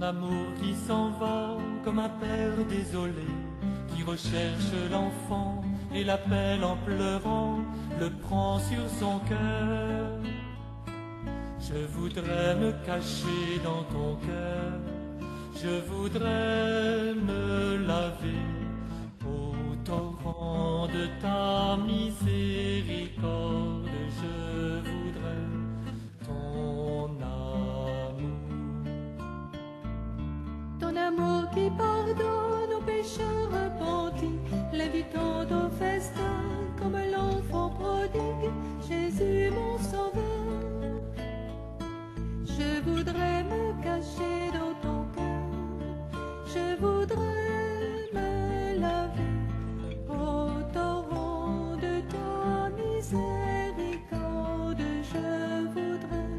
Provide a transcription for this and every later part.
amour qui s'en va comme un père désolé, qui recherche l'enfant et l'appelle en pleurant, le prend sur son cœur. Je voudrais me cacher dans ton cœur, je voudrais me laver au torrent de ta miséricorde. Je voudrais ton amour qui pardonne aux pécheurs repentis, l'invitant au festin comme l'enfant prodigue, Jésus mon sauveur. Je voudrais me cacher dans ton cœur, je voudrais me laver au torrent de ta miséricorde. Je voudrais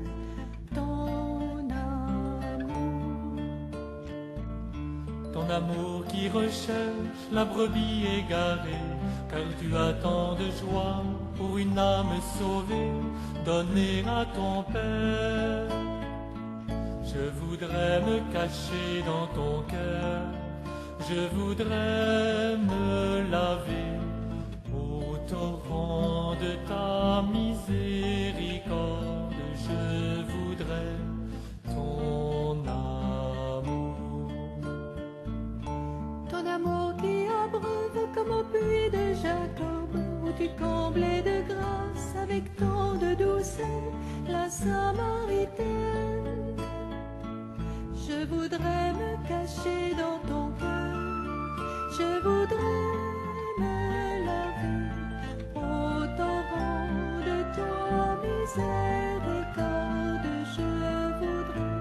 ton amour qui recherche la brebis égarée, car tu as tant de joie pour une âme sauvée, donnée à ton Père. Je voudrais me cacher dans ton cœur, je voudrais me laver au torrent de ta miséricorde. Je voudrais ton amour qui abreuve comme au puits de Jacob, où tu comblais de grâce avec tant de douceur la Samaritaine. Je voudrais me cacher dans ton cœur, je voudrais me laver au torrent de ta miséricorde. Je voudrais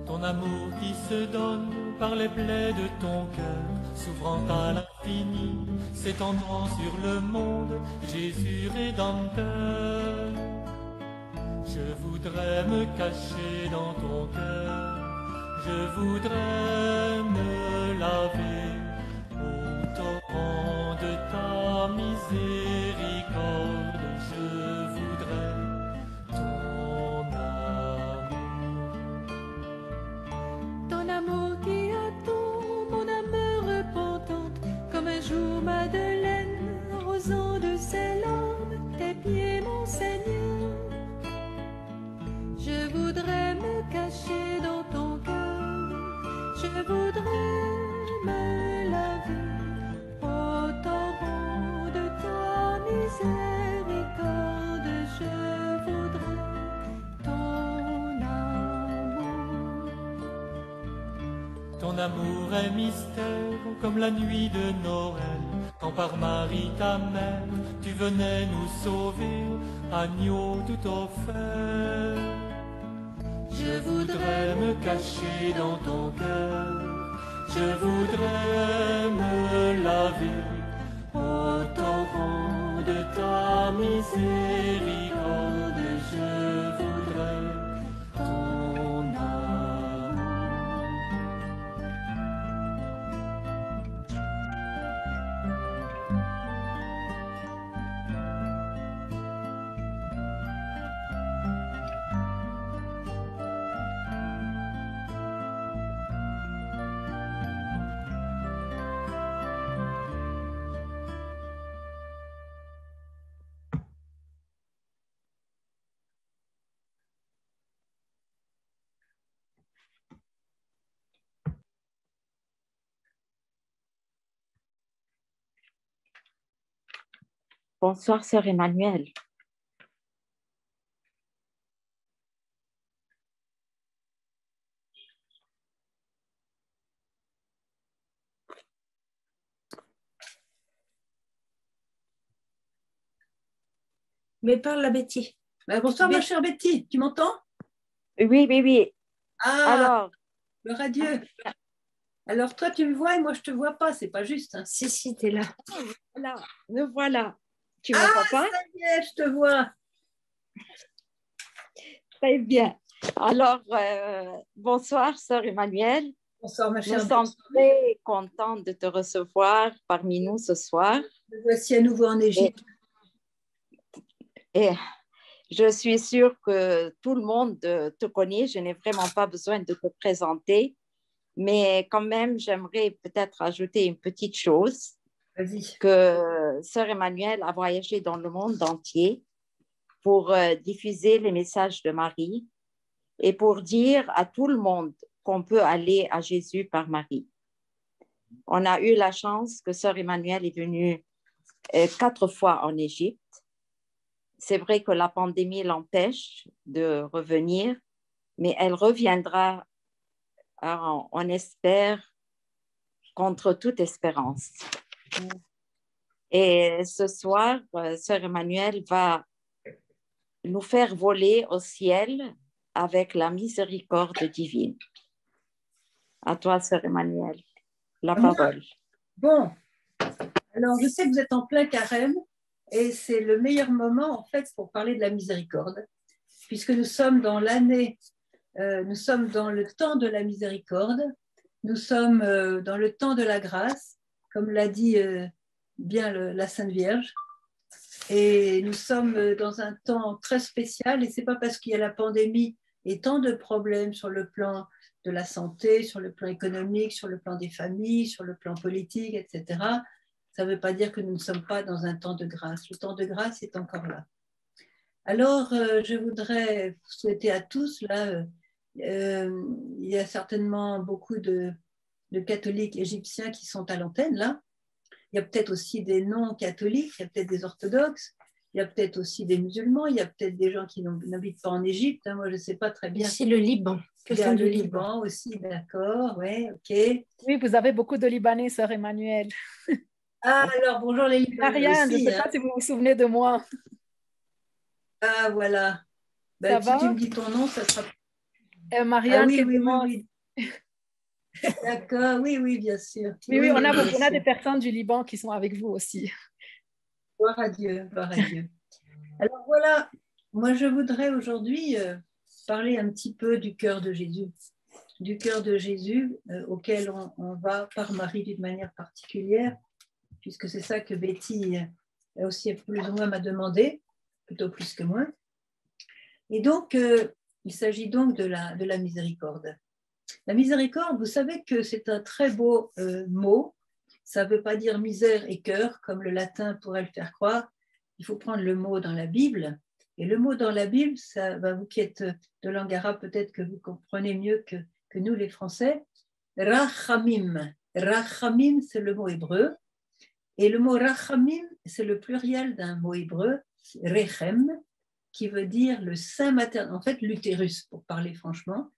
ton amour qui se donne par les plaies de ton cœur, s'ouvrant à l'infini, s'étendant sur le monde, Jésus Rédempteur. Je voudrais me cacher dans ton cœur, je voudrais me laver au torrent de ta miséricorde. Je voudrais ton amour qui attend mon âme repentante, comme un jour Madeleine arrosant de ses larmes tes pieds, mon Seigneur. Je voudrais me cacher dans ton cœur, je voudrais me laver au torrent de ta miséricorde. Je voudrais ton amour est mystère comme la nuit de Noël, quand par Marie ta mère tu venais nous sauver, agneau tout offert. Je voudrais me cacher dans ton cœur, je voudrais me laver au torrent de ta miséricorde. Je voudrais Bonsoir, sœur Emmanuelle. Mais parle la Betty. Bonsoir, ma chère Betty, tu m'entends? Oui. Ah, alors, gloire à Dieu. Alors, toi, tu me vois et moi, je ne te vois pas, c'est pas juste. Hein. Si, tu es là. Voilà, nous voilà. Tu m'entends pas? Ça y est, je te vois. Très bien. Alors, bonsoir, sœur Emmanuelle. Bonsoir, ma chère Nous sommes très contents de te recevoir parmi nous ce soir. Me voici à nouveau en Égypte. Et Je suis sûre que tout le monde te connaît. Je n'ai vraiment pas besoin de te présenter, mais quand même, j'aimerais peut-être ajouter une petite chose, Vas-y. que Sœur Emmanuelle a voyagé dans le monde entier pour diffuser les messages de Marie et pour dire à tout le monde qu'on peut aller à Jésus par Marie. On a eu la chance que Sœur Emmanuelle est venue 4 fois en Égypte. C'est vrai que la pandémie l'empêche de revenir, mais elle reviendra, on espère, contre toute espérance. Et ce soir, Sœur Emmanuelle va nous faire voler au ciel avec la miséricorde divine. À toi, Sœur Emmanuelle, la parole. Bon, alors je sais que vous êtes en plein carême et c'est le meilleur moment en fait pour parler de la miséricorde, puisque nous sommes dans l'année, nous sommes dans le temps de la miséricorde, nous sommes dans le temps de la grâce, comme l'a dit bien la Sainte Vierge. Et nous sommes dans un temps très spécial et ce n'est pas parce qu'il y a la pandémie et tant de problèmes sur le plan de la santé, sur le plan économique, sur le plan des familles, sur le plan politique, etc. Ça ne veut pas dire que nous ne sommes pas dans un temps de grâce. Le temps de grâce est encore là. Alors, je voudrais souhaiter à tous, là, il y a certainement beaucoup de catholiques égyptiens qui sont à l'antenne, là. Il y a peut-être aussi des non-catholiques, il y a peut-être des orthodoxes, il y a peut-être aussi des musulmans, il y a peut-être des gens qui n'habitent pas en Égypte. Hein, moi, je ne sais pas très bien. Aussi le Liban. Il y a le Liban aussi, d'accord, oui, ok. Oui, vous avez beaucoup de Libanais, Sœur Emmanuelle. Ah, alors, bonjour les Libanais Marianne, aussi. je ne sais pas si vous vous souvenez de moi. Ah, voilà. Ben, si tu me dis ton nom, ça sera... Marianne, oui. D'accord, oui, bien sûr. Oui, on a des personnes du Liban qui sont avec vous aussi. Gloire à Dieu, gloire à Dieu. Alors voilà, moi je voudrais aujourd'hui parler un petit peu du cœur de Jésus. Du cœur de Jésus auquel on va par Marie d'une manière particulière, puisque c'est ça que Betty aussi plus ou moins m'a demandé, plutôt plus que moi. Et donc, il s'agit donc de la miséricorde. La miséricorde, vous savez que c'est un très beau mot. Ça ne veut pas dire misère et cœur, comme le latin pourrait le faire croire. Il faut prendre le mot dans la Bible. Et le mot dans la Bible, ça va, vous qui êtes de langue arabe, peut-être que vous comprenez mieux que nous, les Français. Rachamim. Rachamim, c'est le mot hébreu. Et le mot rachamim, c'est le pluriel d'un mot hébreu, rechem, qui veut dire le sein maternel, en fait l'utérus, pour parler franchement.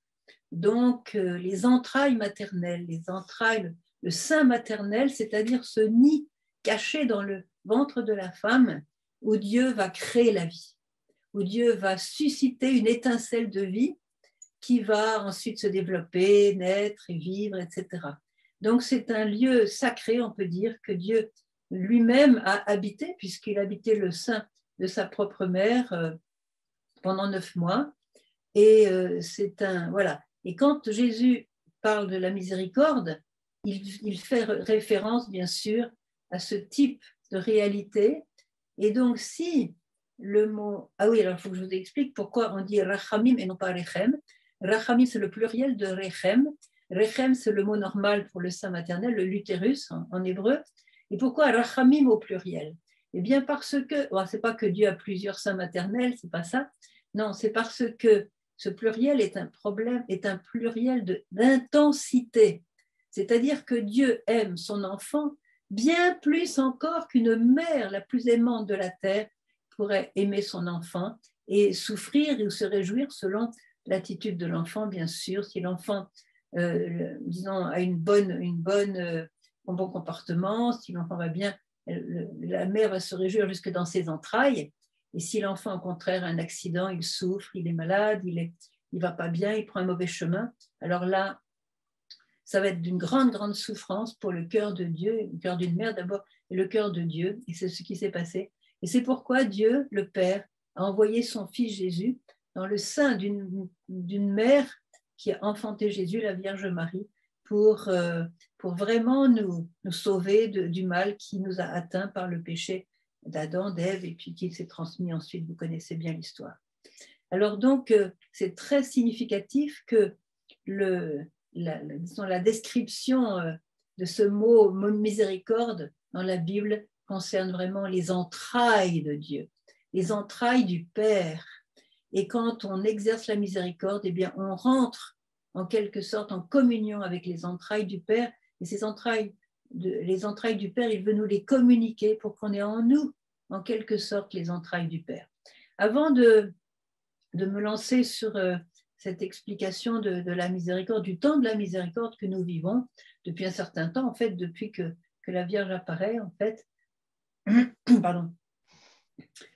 Donc, les entrailles maternelles, le sein maternel, c'est-à-dire ce nid caché dans le ventre de la femme où Dieu va créer la vie, où Dieu va susciter une étincelle de vie qui va ensuite se développer, naître et vivre, etc. Donc, c'est un lieu sacré, on peut dire, que Dieu lui-même a habité, puisqu'il habitait le sein de sa propre mère pendant 9 mois. Et voilà. Et quand Jésus parle de la miséricorde, il fait référence, bien sûr, à ce type de réalité. Et donc, si le mot... Ah oui, alors il faut que je vous explique pourquoi on dit rachamim et non pas rechem. Rachamim, c'est le pluriel de rechem. Rechem, c'est le mot normal pour le sein maternel, l'utérus en hébreu. Et pourquoi rachamim au pluriel? Eh bien, parce que... Bon, c'est pas que Dieu a plusieurs seins maternels, c'est pas ça. Non, c'est parce que ce pluriel est un pluriel d'intensité. C'est-à-dire que Dieu aime son enfant bien plus encore qu'une mère, la plus aimante de la terre, pourrait aimer son enfant et souffrir ou se réjouir selon l'attitude de l'enfant, bien sûr. Si l'enfant, disons, a un bon comportement, si l'enfant va bien, la mère va se réjouir jusque dans ses entrailles. Et si l'enfant, au contraire, a un accident, il souffre, il est malade, il va pas bien, il prend un mauvais chemin, alors là, ça va être d'une grande, grande souffrance pour le cœur de Dieu, le cœur d'une mère d'abord, et le cœur de Dieu. Et c'est ce qui s'est passé. Et c'est pourquoi Dieu, le Père, a envoyé son Fils Jésus dans le sein d'une mère qui a enfanté Jésus, la Vierge Marie, pour vraiment nous sauver du mal qui nous a atteints par le péché d'Adam, d'Ève, et puis qui s'est transmis ensuite, vous connaissez bien l'histoire. Alors donc, c'est très significatif que disons, la description de ce mot miséricorde dans la Bible concerne vraiment les entrailles de Dieu, les entrailles du Père. Et quand on exerce la miséricorde, eh bien, on rentre en quelque sorte en communion avec les entrailles du Père. Et ces entrailles, les entrailles du Père, il veut nous les communiquer pour qu'on ait en nous, en quelque sorte, les entrailles du Père. Avant de me lancer sur cette explication de la miséricorde, du temps de la miséricorde que nous vivons depuis un certain temps, en fait, depuis que la Vierge apparaît, en fait. Pardon.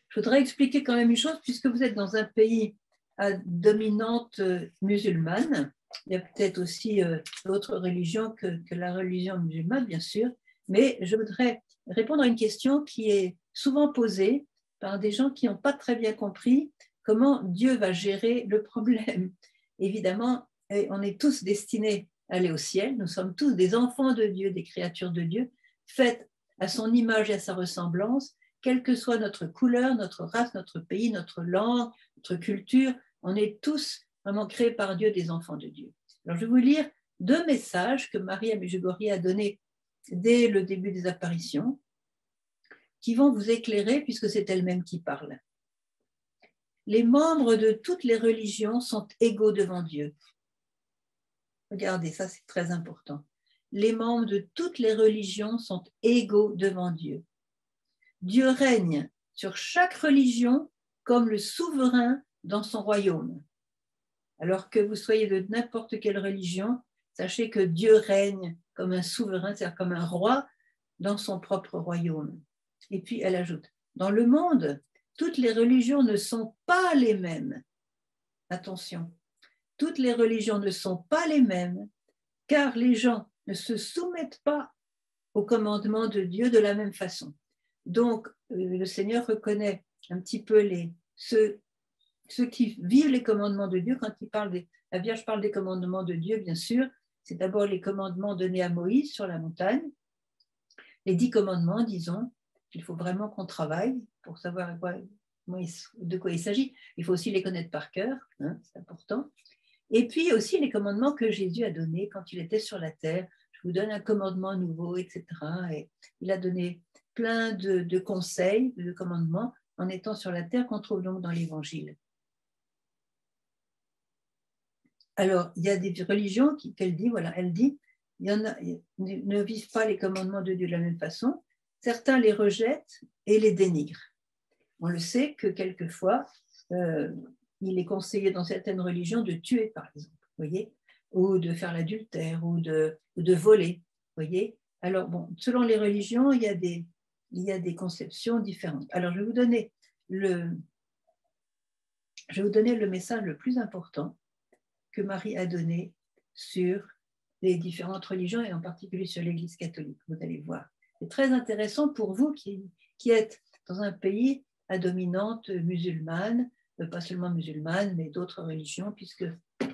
Je voudrais expliquer quand même une chose, puisque vous êtes dans un pays à dominante musulmane. Il y a peut-être aussi d'autres religions que la religion musulmane, bien sûr, mais je voudrais répondre à une question qui est souvent posée par des gens qui n'ont pas très bien compris comment Dieu va gérer le problème. Évidemment, on est tous destinés à aller au ciel, nous sommes tous des enfants de Dieu, des créatures de Dieu, faites à son image et à sa ressemblance, quelle que soit notre couleur, notre race, notre pays, notre langue, notre culture, on est tous vraiment créés par Dieu, des enfants de Dieu. Alors je vais vous lire 2 messages que Marie à Medjugorje a donnés dès le début des apparitions, qui vont vous éclairer puisque c'est elle-même qui parle. Les membres de toutes les religions sont égaux devant Dieu. Regardez, ça c'est très important. Les membres de toutes les religions sont égaux devant Dieu. Dieu règne sur chaque religion comme le souverain dans son royaume. Alors que vous soyez de n'importe quelle religion, sachez que Dieu règne comme un souverain, c'est-à-dire comme un roi dans son propre royaume. Et puis elle ajoute, dans le monde, toutes les religions ne sont pas les mêmes. Attention, toutes les religions ne sont pas les mêmes, car les gens ne se soumettent pas au commandement de Dieu de la même façon. Donc, le Seigneur reconnaît un petit peu ceux qui vivent les commandements de Dieu. Quand la Vierge parle des commandements de Dieu, bien sûr, c'est d'abord les commandements donnés à Moïse sur la montagne. Les 10 commandements, disons, il faut vraiment qu'on travaille pour savoir de quoi il s'agit. Il faut aussi les connaître par cœur, hein, c'est important. Et puis aussi les commandements que Jésus a donnés quand il était sur la terre. Je vous donne un commandement nouveau, etc. Et il a donné plein de conseils, de commandements en étant sur la terre qu'on trouve donc dans l'Évangile. Alors, il y a des religions qu'elle dit, voilà, elle dit, il y en a, ne vivent pas les commandements de Dieu de la même façon. Certains les rejettent et les dénigrent. On le sait que quelquefois, il est conseillé dans certaines religions de tuer, par exemple, voyez, ou de faire l'adultère, ou de voler, voyez. Alors, bon, selon les religions, il y a des conceptions différentes. Alors, je vais vous donner le message le plus important que Marie a donné sur les différentes religions et en particulier sur l'Église catholique. Vous allez voir. C'est très intéressant pour vous qui êtes dans un pays à dominante musulmane, pas seulement musulmane, mais d'autres religions, puisque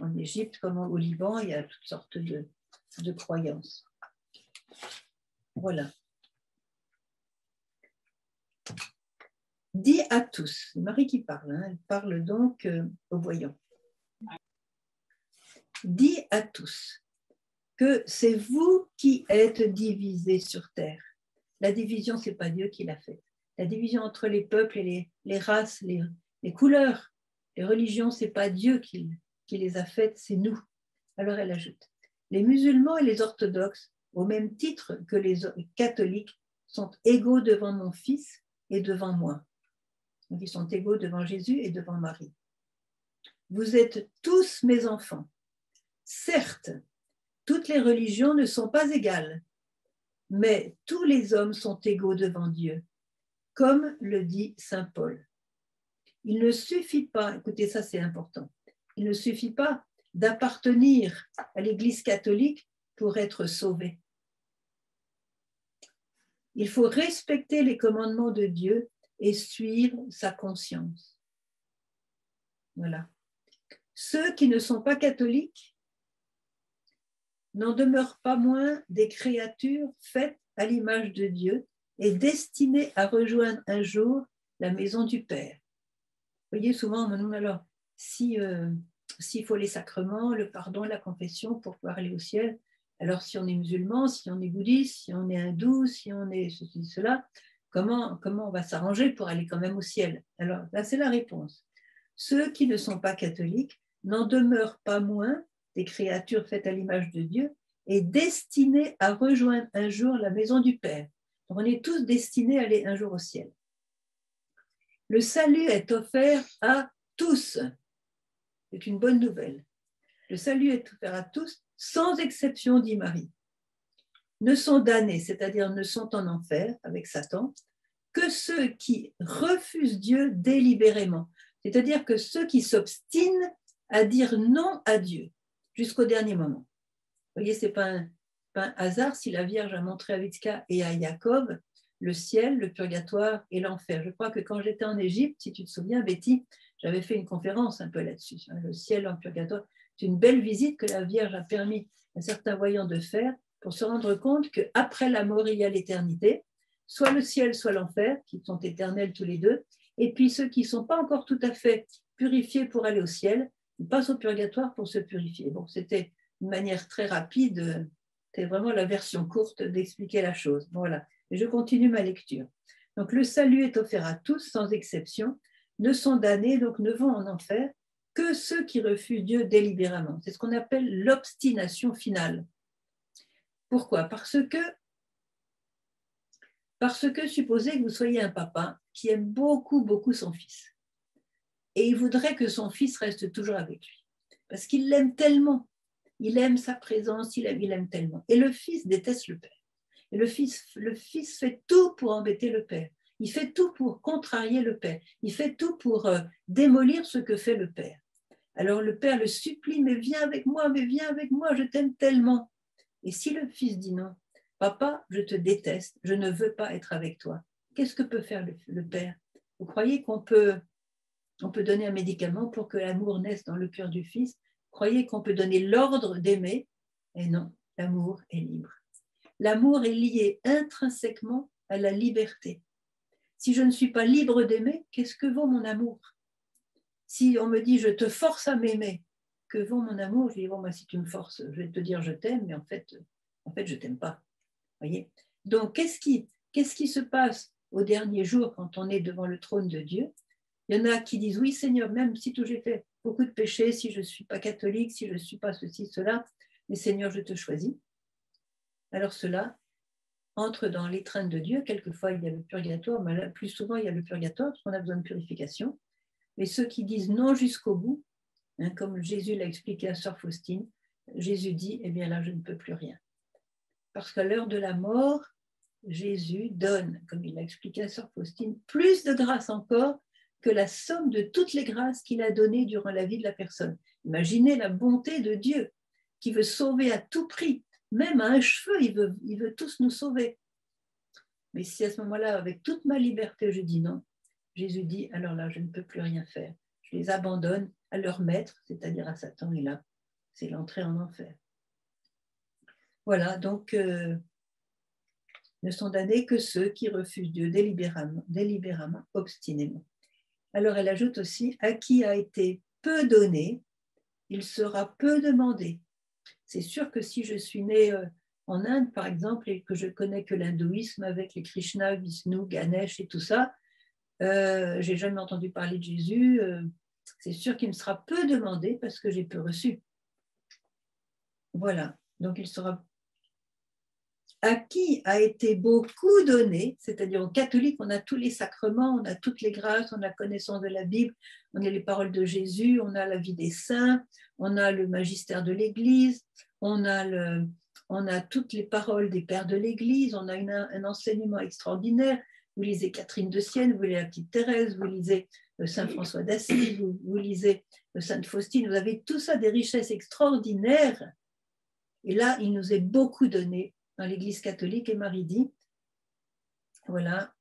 en Égypte comme au Liban, il y a toutes sortes de croyances. Voilà. Dis à tous, c'est Marie qui parle, hein, elle parle donc aux voyants. Dis à tous que c'est vous qui êtes divisés sur terre. La division, ce n'est pas Dieu qui l'a faite. La division entre les peuples et les races, les couleurs, les religions, ce n'est pas Dieu qui les a faites, c'est nous. Alors elle ajoute, les musulmans et les orthodoxes, au même titre que les catholiques, sont égaux devant mon Fils et devant moi. Donc ils sont égaux devant Jésus et devant Marie. Vous êtes tous mes enfants. Certes, toutes les religions ne sont pas égales, mais tous les hommes sont égaux devant Dieu, comme le dit saint Paul. Il ne suffit pas, écoutez ça c'est important, il ne suffit pas d'appartenir à l'Église catholique pour être sauvé. Il faut respecter les commandements de Dieu et suivre sa conscience. Voilà. Ceux qui ne sont pas catholiques n'en demeurent pas moins des créatures faites à l'image de Dieu est destiné à rejoindre un jour la maison du Père. Vous voyez, souvent, on me demande alors, s'il faut les sacrements, le pardon, la confession pour pouvoir aller au ciel, alors si on est musulman, si on est bouddhiste, si on est hindou, si on est ceci, cela, comment on va s'arranger pour aller quand même au ciel? Alors là, c'est la réponse. Ceux qui ne sont pas catholiques n'en demeurent pas moins des créatures faites à l'image de Dieu et destinées à rejoindre un jour la maison du Père. Donc, on est tous destinés à aller un jour au ciel. Le salut est offert à tous. C'est une bonne nouvelle. Le salut est offert à tous, sans exception, dit Marie. Ne sont damnés, c'est-à-dire ne sont en enfer avec Satan, que ceux qui refusent Dieu délibérément. C'est-à-dire que ceux qui s'obstinent à dire non à Dieu jusqu'au dernier moment. Vous voyez, ce n'est pas un hasard si la Vierge a montré à Rivka et à Jacob le ciel, le purgatoire et l'enfer. Je crois que quand j'étais en Égypte, si tu te souviens, Betty, j'avais fait une conférence un peu là-dessus, le ciel, le purgatoire. C'est une belle visite que la Vierge a permis à certains voyants de faire pour se rendre compte qu'après la mort, il y a l'éternité, soit le ciel, soit l'enfer, qui sont éternels tous les deux, et puis ceux qui ne sont pas encore tout à fait purifiés pour aller au ciel, ils passent au purgatoire pour se purifier. Bon, c'était une manière très rapide, c'est vraiment la version courte d'expliquer la chose. Voilà, et je continue ma lecture. Donc le salut est offert à tous, sans exception, ne sont damnés, donc ne vont en enfer, que ceux qui refusent Dieu délibérément. C'est ce qu'on appelle l'obstination finale. Pourquoi? Parce que supposez que vous soyez un papa qui aime beaucoup, beaucoup son fils. Et il voudrait que son fils reste toujours avec lui. Parce qu'il l'aime tellement. Il aime sa présence, il aime tellement. Et le fils déteste le père. Et le fils fait tout pour embêter le père. Il fait tout pour contrarier le père. Il fait tout pour démolir ce que fait le père. Alors le père le supplie, mais viens avec moi, je t'aime tellement. Et si le fils dit non, papa, je te déteste, je ne veux pas être avec toi, qu'est-ce que peut faire le père? Vous croyez qu'on peut donner un médicament pour que l'amour naisse dans le cœur du fils? Vous croyez qu'on peut donner l'ordre d'aimer? Et non, l'amour est libre. L'amour est lié intrinsèquement à la liberté. Si je ne suis pas libre d'aimer, qu'est-ce que vaut mon amour? Si on me dit je te force à m'aimer, que vaut mon amour? Je dis bon, moi, si tu me forces, je vais te dire je t'aime, mais en fait je t'aime pas. Voyez. Donc qu'est-ce qui se passe au dernier jour quand on est devant le trône de Dieu? Il y en a qui disent oui Seigneur, même si j'ai fait beaucoup de péchés, si je ne suis pas catholique, si je ne suis pas ceci, cela, mais Seigneur, je te choisis. Alors cela entre dans l'étreinte de Dieu. Quelquefois il y a le purgatoire, mais là, plus souvent il y a le purgatoire parce qu'on a besoin de purification. Mais ceux qui disent non jusqu'au bout, hein, comme Jésus l'a expliqué à sœur Faustine, Jésus dit, eh bien là je ne peux plus rien. Parce qu'à l'heure de la mort, Jésus donne, comme il l'a expliqué à sœur Faustine, plus de grâce encore que la somme de toutes les grâces qu'il a données durant la vie de la personne. Imaginez la bonté de Dieu qui veut sauver à tout prix, même à un cheveu, il veut tous nous sauver. Mais si à ce moment-là, avec toute ma liberté, je dis non, Jésus dit, alors là, je ne peux plus rien faire. Je les abandonne à leur maître, c'est-à-dire à Satan, et là, c'est l'entrée en enfer. Voilà, donc, ne sont damnés que ceux qui refusent Dieu délibérément, obstinément. Alors, elle ajoute aussi, à qui a été peu donné, il sera peu demandé. C'est sûr que si je suis née en Inde, par exemple, et que je connais que l'hindouisme avec les Krishna, Vishnu, Ganesh et tout ça, j'ai jamais entendu parler de Jésus, c'est sûr qu'il me sera peu demandé parce que j'ai peu reçu. Voilà, donc il sera... À qui a été beaucoup donné, c'est-à-dire aux catholiques, on a tous les sacrements, on a toutes les grâces, on a la connaissance de la Bible, on a les paroles de Jésus, on a la vie des saints, on a le magistère de l'Église, on a toutes les paroles des pères de l'Église, on a un enseignement extraordinaire. Vous lisez Catherine de Sienne, vous lisez la petite Thérèse, vous lisez Saint François d'Assise, vous lisez Sainte Faustine, vous avez tout ça, des richesses extraordinaires. Et là, il nous est beaucoup donné dans l'Église catholique, et Marie dit, voilà,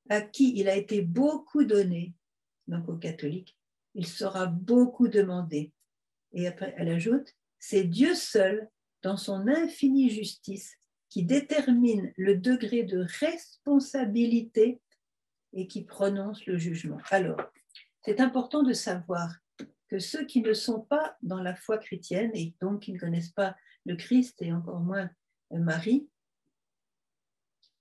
à qui il a été beaucoup donné, donc aux catholiques, il sera beaucoup demandé. Et après, elle ajoute, c'est Dieu seul, dans son infinie justice, qui détermine le degré de responsabilité et qui prononce le jugement. Alors, c'est important de savoir que ceux qui ne sont pas dans la foi chrétienne et donc qui ne connaissent pas le Christ et encore moins Marie,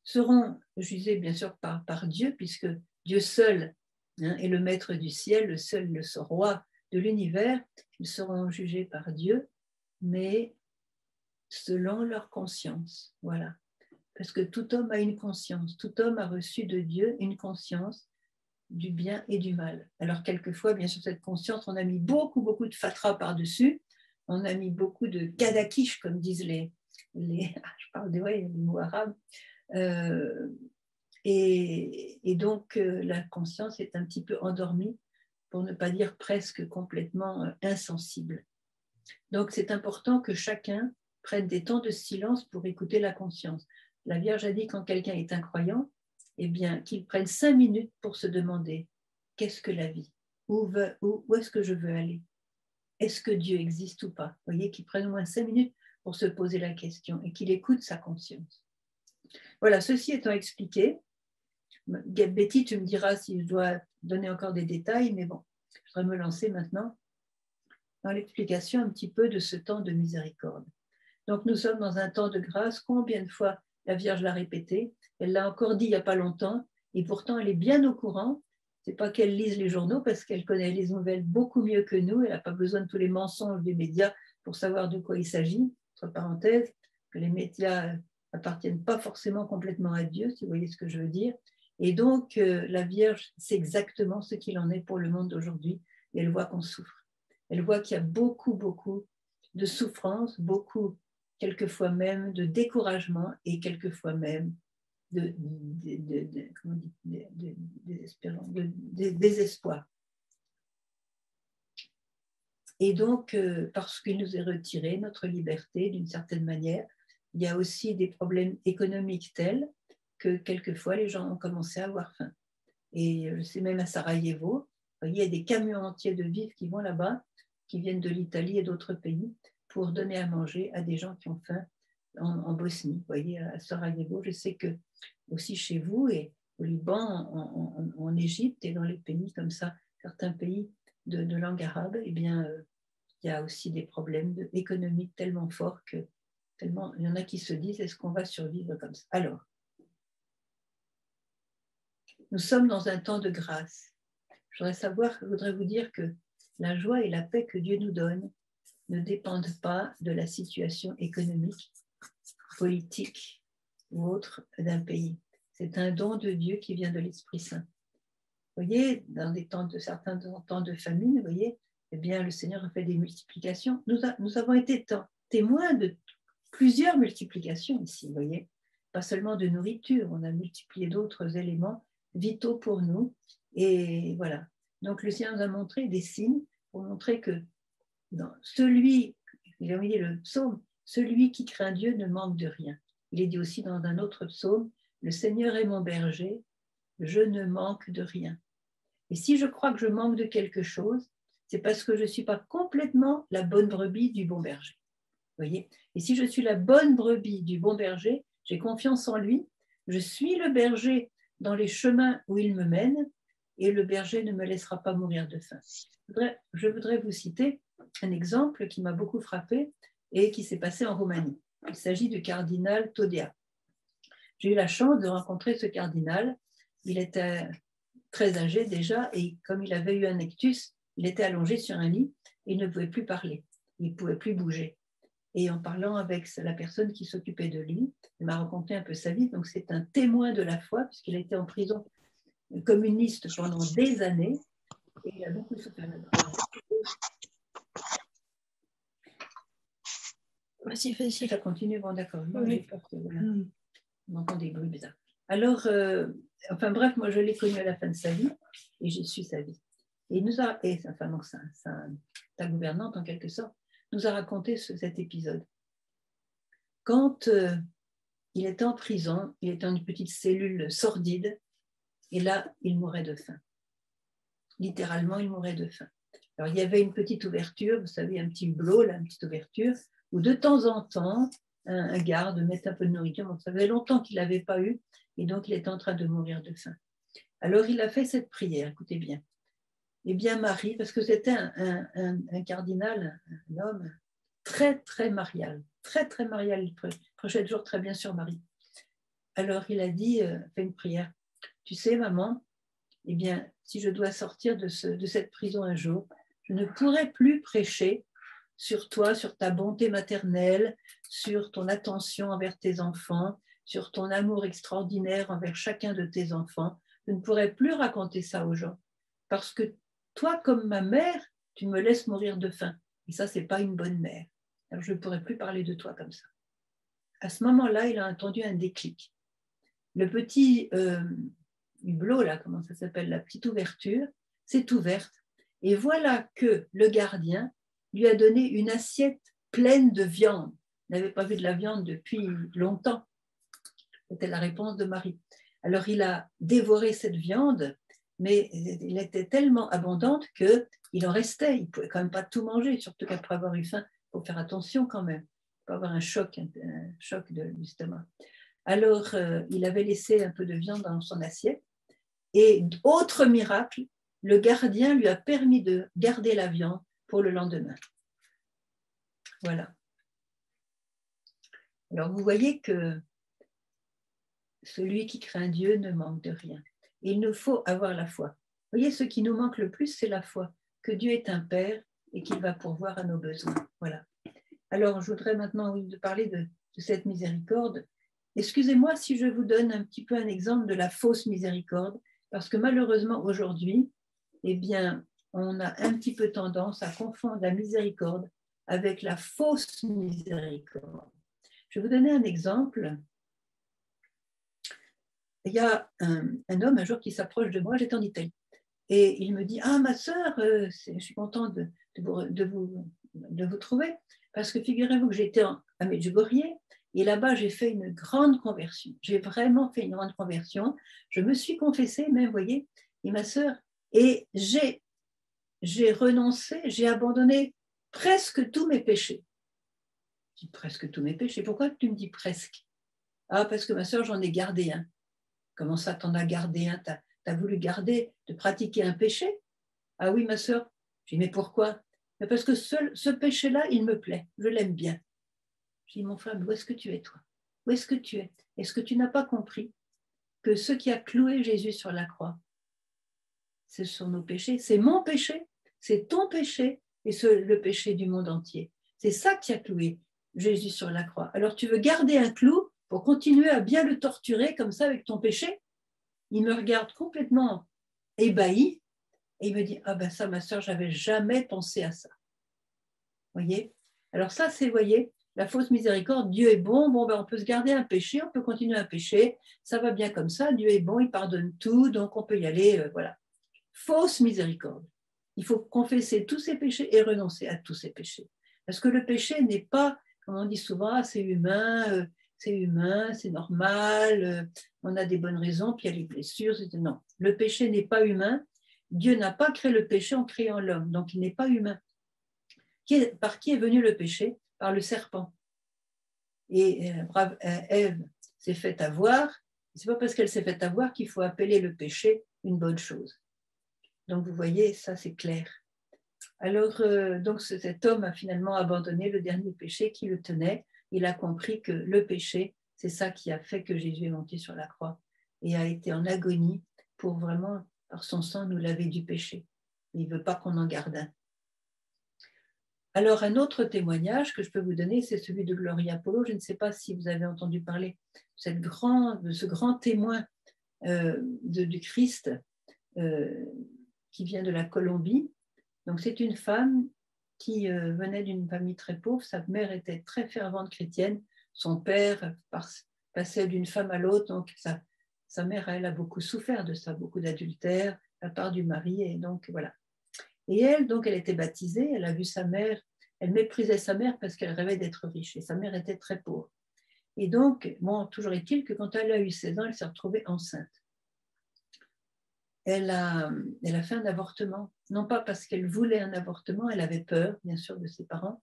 seront jugés bien sûr par Dieu, puisque Dieu seul est le maître du ciel, le roi de l'univers. Ils seront jugés par Dieu, mais selon leur conscience. Voilà. Parce que tout homme a une conscience, tout homme a reçu de Dieu une conscience du bien et du mal. Alors quelquefois, bien sûr, cette conscience, on a mis beaucoup de fatras par-dessus, on a mis beaucoup de kadakish, comme disent je parle les mots arabes, et donc la conscience est un petit peu endormie, pour ne pas dire presque complètement insensible. Donc c'est important que chacun prenne des temps de silence pour écouter la conscience. La Vierge a dit quand quelqu'un est incroyant, eh bien, qu'il prenne 5 minutes pour se demander qu'est-ce que la vie, où est-ce que je veux aller, est-ce que Dieu existe ou pas. Vous voyez, qu'il prenne au moins 5 minutes pour se poser la question et qu'il écoute sa conscience. Voilà, ceci étant expliqué, Betty, tu me diras si je dois donner encore des détails, mais bon, je voudrais me lancer maintenant dans l'explication un petit peu de ce temps de miséricorde. Donc nous sommes dans un temps de grâce. Combien de fois la Vierge l'a répété? Elle l'a encore dit il n'y a pas longtemps, et pourtant elle est bien au courant. Ce n'est pas qu'elle lise les journaux, parce qu'elle connaît les nouvelles beaucoup mieux que nous. Elle n'a pas besoin de tous les mensonges des médias pour savoir de quoi il s'agit. Entre parenthèses, que les médias n'appartiennent pas forcément complètement à Dieu, si vous voyez ce que je veux dire. Et donc la Vierge sait exactement ce qu'il en est pour le monde d'aujourd'hui, et elle voit qu'on souffre. Elle voit qu'il y a beaucoup de souffrance, quelquefois même de découragement et quelquefois même de désespoir. Et donc, parce qu'il nous est retiré notre liberté d'une certaine manière, il y a aussi des problèmes économiques tels que quelquefois les gens ont commencé à avoir faim. Et je sais même à Sarajevo, il y a des camions entiers de vivres qui vont là-bas, qui viennent de l'Italie et d'autres pays, pour donner à manger à des gens qui ont faim en Bosnie. Vous voyez, à Sarajevo, je sais que aussi chez vous et au Liban, en Égypte et dans les pays comme ça, certains pays de langue arabe, eh bien, il y a aussi des problèmes économiques tellement forts que il y en a qui se disent, est-ce qu'on va survivre comme ça? Alors, nous sommes dans un temps de grâce. Je voudrais vous dire que la joie et la paix que Dieu nous donne ne dépendent pas de la situation économique, politique ou autre d'un pays. C'est un don de Dieu qui vient de l'Esprit Saint. Vous voyez, dans certains temps de famine, vous voyez, eh bien, le Seigneur a fait des multiplications. Nous avons été témoins de plusieurs multiplications ici, vous voyez. Pas seulement de nourriture, on a multiplié d'autres éléments vitaux pour nous. Et voilà. Donc, le Seigneur nous a montré des signes pour montrer que il a dit le psaume, celui qui craint Dieu ne manque de rien. Il est dit aussi dans un autre psaume, le Seigneur est mon berger, je ne manque de rien. Et si je crois que je manque de quelque chose, c'est parce que je ne suis pas complètement la bonne brebis du bon berger. Vous voyez? Et si je suis la bonne brebis du bon berger, j'ai confiance en lui, je suis le berger dans les chemins où il me mène, et le berger ne me laissera pas mourir de faim. Je voudrais vous citer un exemple qui m'a beaucoup frappé et qui s'est passé en Roumanie. Il s'agit du cardinal Todea. J'ai eu la chance de rencontrer ce cardinal. Il était très âgé déjà et comme il avait eu un ictus, il était allongé sur un lit et il ne pouvait plus parler, il ne pouvait plus bouger. Et en parlant avec la personne qui s'occupait de lui, il m'a raconté un peu sa vie. Donc c'est un témoin de la foi puisqu'il a été en prison communiste pendant des années et il a beaucoup souffert. Vas-y. Ça continue, bon d'accord. Oui. On entend des bruits bizarres. Alors, enfin bref, moi je l'ai connu à la fin de sa vie et j'ai su sa vie. Et il nous a, sa gouvernante en quelque sorte, nous a raconté cet épisode. Quand il était en prison, il était dans une petite cellule sordide et là, il mourait de faim. Littéralement, il mourait de faim. Alors, il y avait une petite ouverture, vous savez, un petit hublot, là, une petite ouverture, où de temps en temps, un garde, mettre un peu de nourriture. Donc, ça faisait longtemps qu'il n'avait pas eu, et donc il était en train de mourir de faim. Alors il a fait cette prière, écoutez bien. Eh bien Marie, parce que c'était un cardinal, un homme très, très marial, il prêchait toujours très bien sur Marie. Alors il a dit, fait une prière, tu sais maman, eh bien si je dois sortir de cette prison un jour, je ne pourrai plus prêcher sur toi, sur ta bonté maternelle, sur ton attention envers tes enfants, sur ton amour extraordinaire envers chacun de tes enfants. Je ne pourrai plus raconter ça aux gens, parce que toi, comme ma mère, tu me laisses mourir de faim. Et ça, ce n'est pas une bonne mère. Alors, je ne pourrai plus parler de toi comme ça. À ce moment-là, il a entendu un déclic. Le petit hublot, là, comment ça s'appelle, la petite ouverture, s'est ouverte. Et voilà que le gardien lui a donné une assiette pleine de viande. Il n'avait pas vu de la viande depuis longtemps. C'était la réponse de Marie. Alors, il a dévoré cette viande, mais elle était tellement abondante qu'il en restait. Il ne pouvait quand même pas tout manger, surtout qu'après avoir eu faim, il faut faire attention quand même. Il faut avoir un choc du stomac. Alors, il avait laissé un peu de viande dans son assiette. Et autre miracle, le gardien lui a permis de garder la viande pour le lendemain. Voilà. Alors, vous voyez que celui qui craint Dieu ne manque de rien. Il nous faut avoir la foi. Vous voyez, ce qui nous manque le plus, c'est la foi, que Dieu est un Père et qu'il va pourvoir à nos besoins. Voilà. Alors, je voudrais maintenant parler de cette miséricorde. Excusez-moi si je vous donne un petit peu un exemple de la fausse miséricorde, parce que malheureusement, aujourd'hui, eh bien, on a un petit peu tendance à confondre la miséricorde avec la fausse miséricorde. Je vais vous donner un exemple. Il y a un homme un jour qui s'approche de moi, j'étais en Italie, et il me dit « Ah, ma sœur, je suis content de vous trouver, parce que figurez-vous que j'étais à Medjugorje, et là-bas j'ai fait une grande conversion. J'ai vraiment fait une grande conversion. Je me suis confessée, même, vous voyez, et ma sœur, et j'ai renoncé, j'ai abandonné presque tous mes péchés. » Je dis « Presque tous mes péchés, pourquoi tu me dis presque ?»« Ah, parce que ma sœur, j'en ai gardé un. » « Comment ça, t'en as gardé un? T'as voulu garder, de pratiquer un péché? » « Ah oui, ma sœur. » Je dis « Mais pourquoi? » ?»« Mais parce que ce péché-là, il me plaît, je l'aime bien. » Je dis « Mon frère, où est-ce que tu es, toi? Où est-ce que tu es? Est-ce que tu n'as pas compris que ce qui a cloué Jésus sur la croix, ce sont nos péchés, c'est mon péché, c'est ton péché et le péché du monde entier. C'est ça qui a cloué Jésus sur la croix. Alors tu veux garder un clou pour continuer à bien le torturer comme ça avec ton péché? Il me regarde complètement ébahi et il me dit « Ah ben ça, ma sœur, j'avais jamais pensé à ça. » Voyez? Alors ça, c'est, voyez, la fausse miséricorde. Dieu est bon, ben on peut se garder un péché, on peut continuer à pécher, ça va bien comme ça, Dieu est bon, il pardonne tout, donc on peut y aller, voilà. Fausse miséricorde. Il faut confesser tous ses péchés et renoncer à tous ses péchés. Parce que le péché n'est pas, comme on dit souvent, c'est humain, c'est normal, on a des bonnes raisons, puis il y a les blessures. Non, le péché n'est pas humain. Dieu n'a pas créé le péché en créant l'homme, donc il n'est pas humain. Par qui est venu le péché? Par le serpent. Et Ève s'est faite avoir. Ce n'est pas parce qu'elle s'est faite avoir qu'il faut appeler le péché une bonne chose. Donc vous voyez, ça c'est clair. Alors, donc cet homme a finalement abandonné le dernier péché qui le tenait. Il a compris que le péché, c'est ça qui a fait que Jésus est monté sur la croix et a été en agonie pour vraiment, par son sang, nous laver du péché. Il ne veut pas qu'on en garde un. Alors, un autre témoignage que je peux vous donner, c'est celui de Gloria Polo. Je ne sais pas si vous avez entendu parler de ce grand témoin du Christ qui vient de la Colombie. Donc, c'est une femme qui venait d'une famille très pauvre. Sa mère était très fervente chrétienne. Son père passait d'une femme à l'autre. Donc, sa mère, elle a beaucoup souffert de ça, beaucoup d'adultère de la part du mari. Et donc, voilà. Et elle, donc, elle était baptisée. Elle a vu sa mère. Elle méprisait sa mère parce qu'elle rêvait d'être riche. Et sa mère était très pauvre. Et donc, bon, toujours est-il que quand elle a eu 16 ans, elle s'est retrouvée enceinte. Elle a fait un avortement, non pas parce qu'elle voulait un avortement, elle avait peur, bien sûr, de ses parents,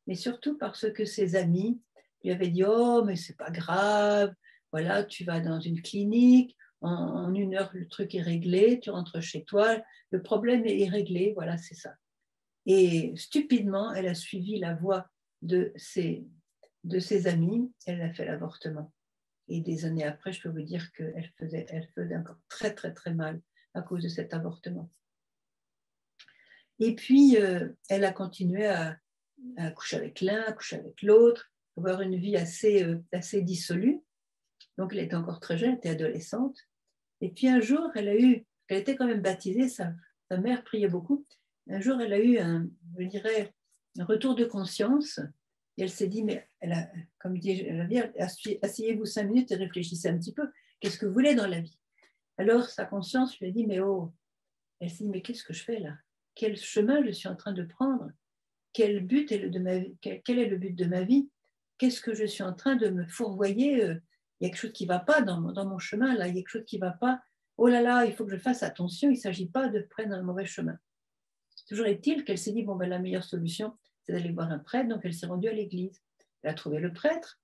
mais surtout parce que ses amis lui avait dit, oh, mais c'est pas grave, voilà, tu vas dans une clinique, en 1 heure, le truc est réglé, tu rentres chez toi, le problème est réglé, voilà, c'est ça. Et stupidement, elle a suivi la voie de ses amis, elle a fait l'avortement. Et des années après, je peux vous dire qu'elle faisait encore très, très, très mal à cause de cet avortement. Et puis, elle a continué à coucher avec l'un, à coucher avec l'autre, avoir une vie assez dissolue. Donc, elle était encore très jeune, elle était adolescente. Et puis, un jour, elle était quand même baptisée, sa mère priait beaucoup. Un jour, elle a eu un retour de conscience. Et elle s'est dit, mais comme dit la Vierge, asseyez-vous 5 minutes et réfléchissez un petit peu. Qu'est-ce que vous voulez dans la vie? Alors, sa conscience lui a dit, mais oh, elle s'est dit, mais qu'est-ce que je fais là? Quel chemin je suis en train de prendre? Quel est le but de ma vie? Qu'est-ce que je suis en train de me fourvoyer? Il y a quelque chose qui ne va pas dans mon chemin, là. Il y a quelque chose qui ne va pas. Oh là là, il faut que je fasse attention. Il ne s'agit pas de prendre un mauvais chemin. Toujours est-il qu'elle s'est dit, bon, ben, la meilleure solution, c'est d'aller voir un prêtre. Donc, elle s'est rendue à l'église. Elle a trouvé le prêtre.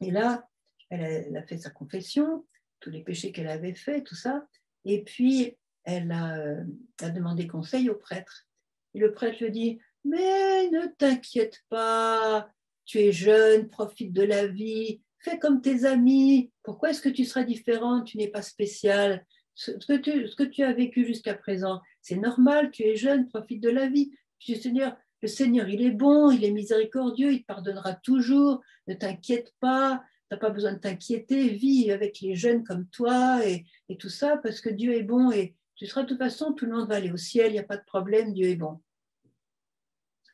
Et là, elle a fait sa confession, tous les péchés qu'elle avait faits, tout ça. Et puis, elle a demandé conseil au prêtre. Et le prêtre lui dit, mais ne t'inquiète pas, tu es jeune, profite de la vie, fais comme tes amis. Pourquoi est-ce que tu seras différente? Tu n'es pas spéciale. Ce que tu as vécu jusqu'à présent, c'est normal, tu es jeune, profite de la vie. Le Seigneur, il est bon, il est miséricordieux, il te pardonnera toujours, ne t'inquiète pas, tu n'as pas besoin de t'inquiéter, vis avec les jeunes comme toi et tout ça, parce que Dieu est bon et tu seras de toute façon, tout le monde va aller au ciel, il n'y a pas de problème, Dieu est bon.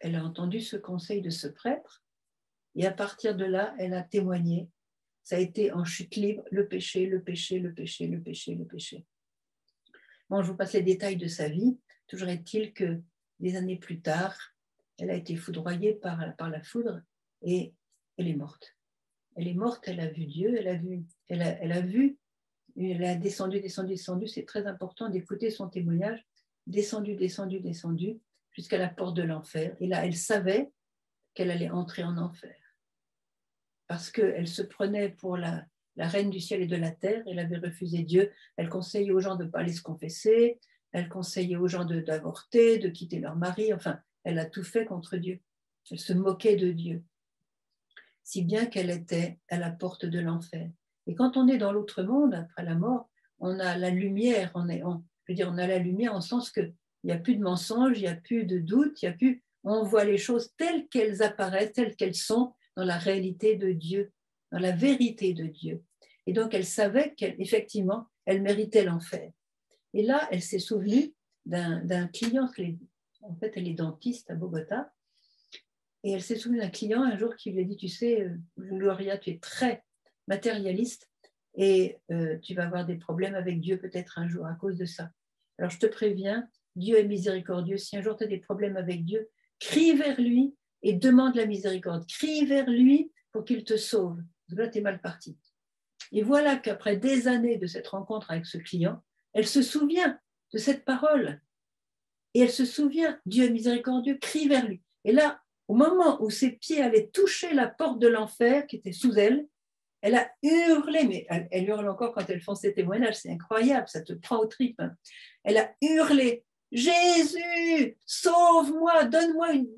Elle a entendu ce conseil de ce prêtre et à partir de là, elle a témoigné. Ça a été en chute libre, le péché, le péché, le péché, le péché, le péché. Bon, je vous passe les détails de sa vie. Toujours est-il que des années plus tard, elle a été foudroyée par la foudre et elle est morte. Elle est morte, elle a vu Dieu, elle a descendu, c'est très important d'écouter son témoignage, descendu, jusqu'à la porte de l'enfer. Et là, elle savait qu'elle allait entrer en enfer. Parce qu'elle se prenait pour la reine du ciel et de la terre, elle avait refusé Dieu, elle conseillait aux gens de ne pas aller se confesser, elle conseillait aux gens d'avorter, de quitter leur mari, enfin, elle a tout fait contre Dieu. Elle se moquait de Dieu. Si bien qu'elle était à la porte de l'enfer. Et quand on est dans l'autre monde, après la mort, on a la lumière, on a la lumière en sens qu'il n'y a plus de mensonges, il n'y a plus de doute, on voit les choses telles qu'elles apparaissent, telles qu'elles sont dans la réalité de Dieu, dans la vérité de Dieu. Et donc, elle savait qu'effectivement, elle méritait l'enfer. Et là, elle s'est souvenue d'un client, en fait, elle est dentiste à Bogota, et elle s'est souvenue d'un client un jour qui lui a dit, tu sais, Gloria, tu es très matérialiste et tu vas avoir des problèmes avec Dieu peut-être un jour à cause de ça. Alors, je te préviens, Dieu est miséricordieux. Si un jour tu as des problèmes avec Dieu, crie vers lui et demande la miséricorde. Crie vers lui pour qu'il te sauve. Parce que là, tu es mal parti. Et voilà qu'après des années de cette rencontre avec ce client, elle se souvient de cette parole. Et elle se souvient, Dieu est miséricordieux, crie vers lui. Et là, au moment où ses pieds allaient toucher la porte de l'enfer qui était sous elle, elle a hurlé, mais elle hurle encore quand elle fait ses témoignages, c'est incroyable, ça te prend aux tripes. Hein. Elle a hurlé, Jésus, sauve-moi, donne-moi une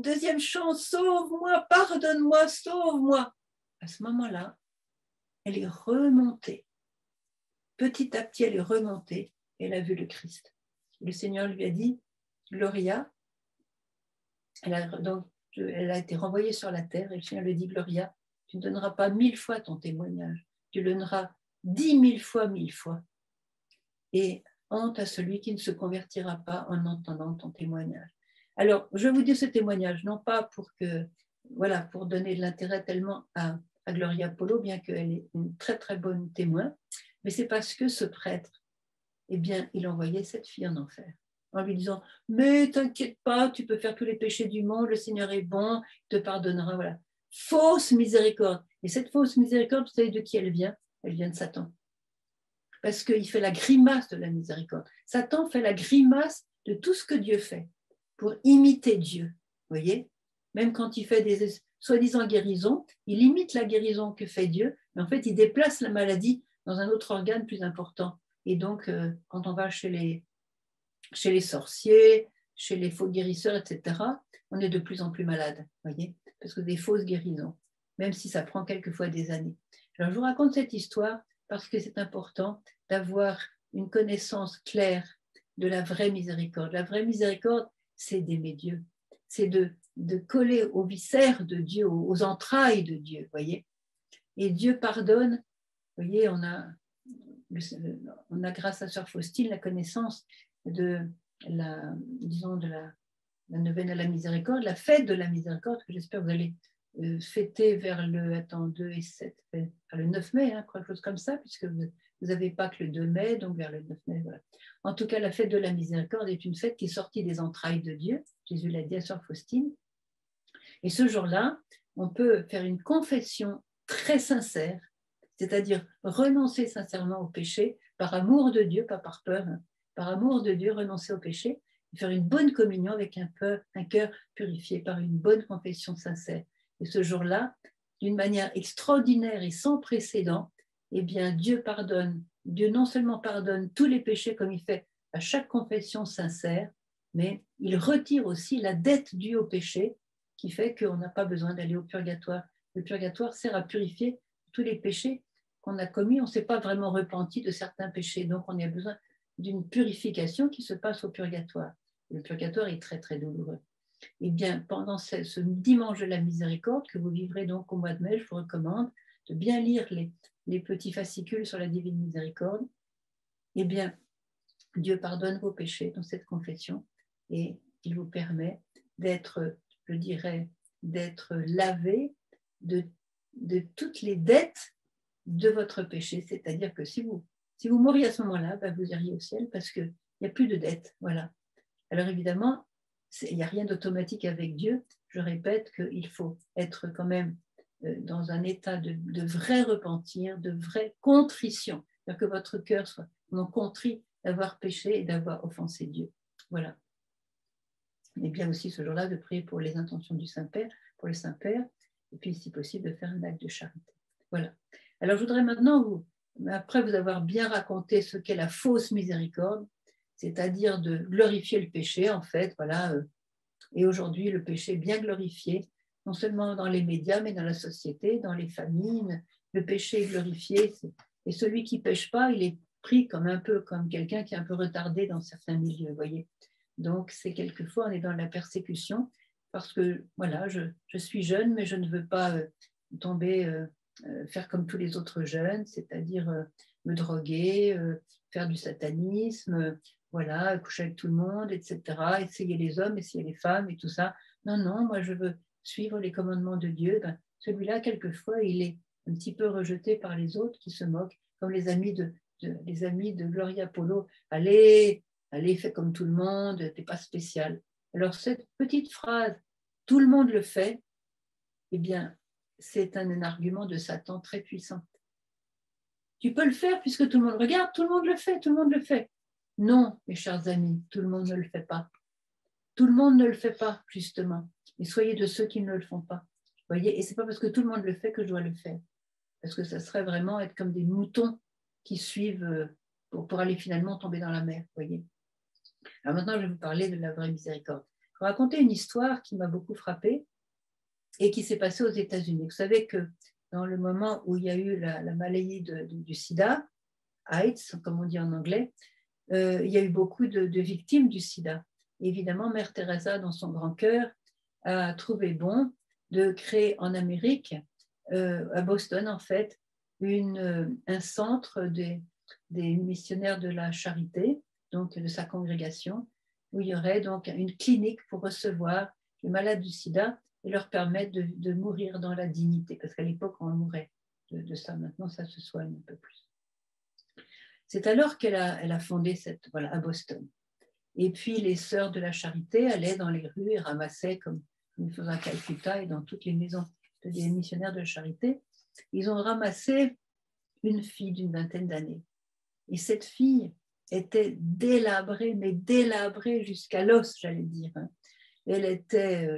deuxième chance, sauve-moi, pardonne-moi, sauve-moi. À ce moment-là, elle est remontée. Petit à petit, elle est remontée et elle a vu le Christ. Le Seigneur lui a dit, Gloria, elle a été renvoyée sur la terre et le Seigneur lui dit, Gloria, tu ne donneras pas 1000 fois ton témoignage, tu le donneras 10 000 fois, 1000 fois. Et honte à celui qui ne se convertira pas en entendant ton témoignage. Alors, je vous dis ce témoignage, non pas pour donner de l'intérêt tellement à Gloria Polo, bien qu'elle est une très très bonne témoin, mais c'est parce que ce prêtre, eh bien, il envoyait cette fille en enfer, en lui disant, mais t'inquiète pas, tu peux faire tous les péchés du monde, le Seigneur est bon, il te pardonnera, voilà. Fausse miséricorde. Et cette fausse miséricorde, vous savez de qui elle vient? Elle vient de Satan. Parce qu'il fait la grimace de la miséricorde. Satan fait la grimace de tout ce que Dieu fait pour imiter Dieu. Vous voyez? Même quand il fait soi-disant guérison, il imite la guérison que fait Dieu, mais en fait, il déplace la maladie dans un autre organe plus important. Et donc, quand on va chez les sorciers, chez les faux guérisseurs, etc., on est de plus en plus malade, voyez, parce que des fausses guérisons, même si ça prend quelquefois des années. Alors, je vous raconte cette histoire parce que c'est important d'avoir une connaissance claire de la vraie miséricorde. La vraie miséricorde, c'est d'aimer Dieu, c'est de coller aux viscères de Dieu, aux entrailles de Dieu, voyez. Et Dieu pardonne, voyez, on a grâce à Sœur Faustine la connaissance de la neuvaine à la miséricorde, la fête de la miséricorde, que j'espère que vous allez fêter vers le 9 mai, hein, quelque chose comme ça, puisque vous n'avez pas que le 2 mai, donc vers le 9 mai, voilà. En tout cas, la fête de la miséricorde est une fête qui est sortie des entrailles de Dieu, Jésus l'a dit à Sœur Faustine, et ce jour-là, on peut faire une confession très sincère, c'est-à-dire renoncer sincèrement au péché, par amour de Dieu, pas par peur, hein, par amour de Dieu, renoncer au péché, et faire une bonne communion avec un cœur purifié par une bonne confession sincère. Et ce jour-là, d'une manière extraordinaire et sans précédent, eh bien, Dieu pardonne. Dieu non seulement pardonne tous les péchés comme il fait à chaque confession sincère, mais il retire aussi la dette due au péché qui fait qu'on n'a pas besoin d'aller au purgatoire. Le purgatoire sert à purifier tous les péchés qu'on a commis. On ne s'est pas vraiment repenti de certains péchés, donc on a besoin d'une purification qui se passe au purgatoire. Le purgatoire est très, très douloureux. Eh bien, pendant ce dimanche de la miséricorde que vous vivrez donc au mois de mai, je vous recommande de bien lire les petits fascicules sur la divine miséricorde. Eh bien, Dieu pardonne vos péchés dans cette confession et il vous permet d'être, je dirais, d'être lavé de toutes les dettes de votre péché. C'est-à-dire que si vous mouriez à ce moment-là, ben vous iriez au ciel parce qu'il n'y a plus de dettes. Voilà. Alors évidemment, il n'y a rien d'automatique avec Dieu. Je répète qu'il faut être quand même dans un état de vrai repentir, de vraie contrition. C'est-à-dire que votre cœur soit non contrit d'avoir péché et d'avoir offensé Dieu. Voilà. Et bien aussi ce jour-là de prier pour les intentions du Saint-Père, pour le Saint-Père, et puis si possible de faire un acte de charité. Voilà. Alors je voudrais maintenant, après vous avoir bien raconté ce qu'est la fausse miséricorde, c'est-à-dire de glorifier le péché, en fait, voilà. Et aujourd'hui, le péché est bien glorifié, non seulement dans les médias, mais dans la société, dans les familles. Le péché est glorifié, et celui qui ne pêche pas, il est pris comme un peu comme quelqu'un qui est un peu retardé dans certains milieux, vous voyez. Donc, c'est quelquefois, on est dans la persécution, parce que, voilà, je suis jeune, mais je ne veux pas tomber, faire comme tous les autres jeunes, c'est-à-dire me droguer, faire du satanisme, voilà, coucher avec tout le monde, etc., essayer les hommes, essayer les femmes et tout ça. Non, non, moi je veux suivre les commandements de Dieu. Ben, celui-là, quelquefois, il est un petit peu rejeté par les autres qui se moquent, comme les amis de Gloria Polo. Allez, fais comme tout le monde, t'es pas spécial. Alors cette petite phrase, tout le monde le fait, eh bien, c'est un argument de Satan très puissant. Tu peux le faire puisque tout le monde regarde, tout le monde le fait, tout le monde le fait. Non, mes chers amis, tout le monde ne le fait pas. Tout le monde ne le fait pas, justement. Et soyez de ceux qui ne le font pas. Voyez, et ce n'est pas parce que tout le monde le fait que je dois le faire. Parce que ça serait vraiment être comme des moutons qui suivent pour aller finalement tomber dans la mer. Voyez. Alors maintenant, je vais vous parler de la vraie miséricorde. Je vais vous raconter une histoire qui m'a beaucoup frappée et qui s'est passée aux États-Unis. Vous savez que dans le moment où il y a eu la maladie du sida, AIDS, comme on dit en anglais, il y a eu beaucoup de victimes du sida. Et évidemment, Mère Teresa, dans son grand cœur, a trouvé bon de créer en Amérique, à Boston en fait, un centre des missionnaires de la charité, donc de sa congrégation, où il y aurait donc une clinique pour recevoir les malades du sida et leur permettre de mourir dans la dignité, parce qu'à l'époque, on mourait de ça. Maintenant, ça se soigne un peu plus. C'est alors qu'elle a fondé à Boston. Et puis, les sœurs de la charité allaient dans les rues et ramassaient, comme ils faisaient à Calcutta et dans toutes les maisons des missionnaires de la charité, ils ont ramassé une fille d'une vingtaine d'années. Et cette fille était délabrée, mais délabrée jusqu'à l'os, j'allais dire. Elle était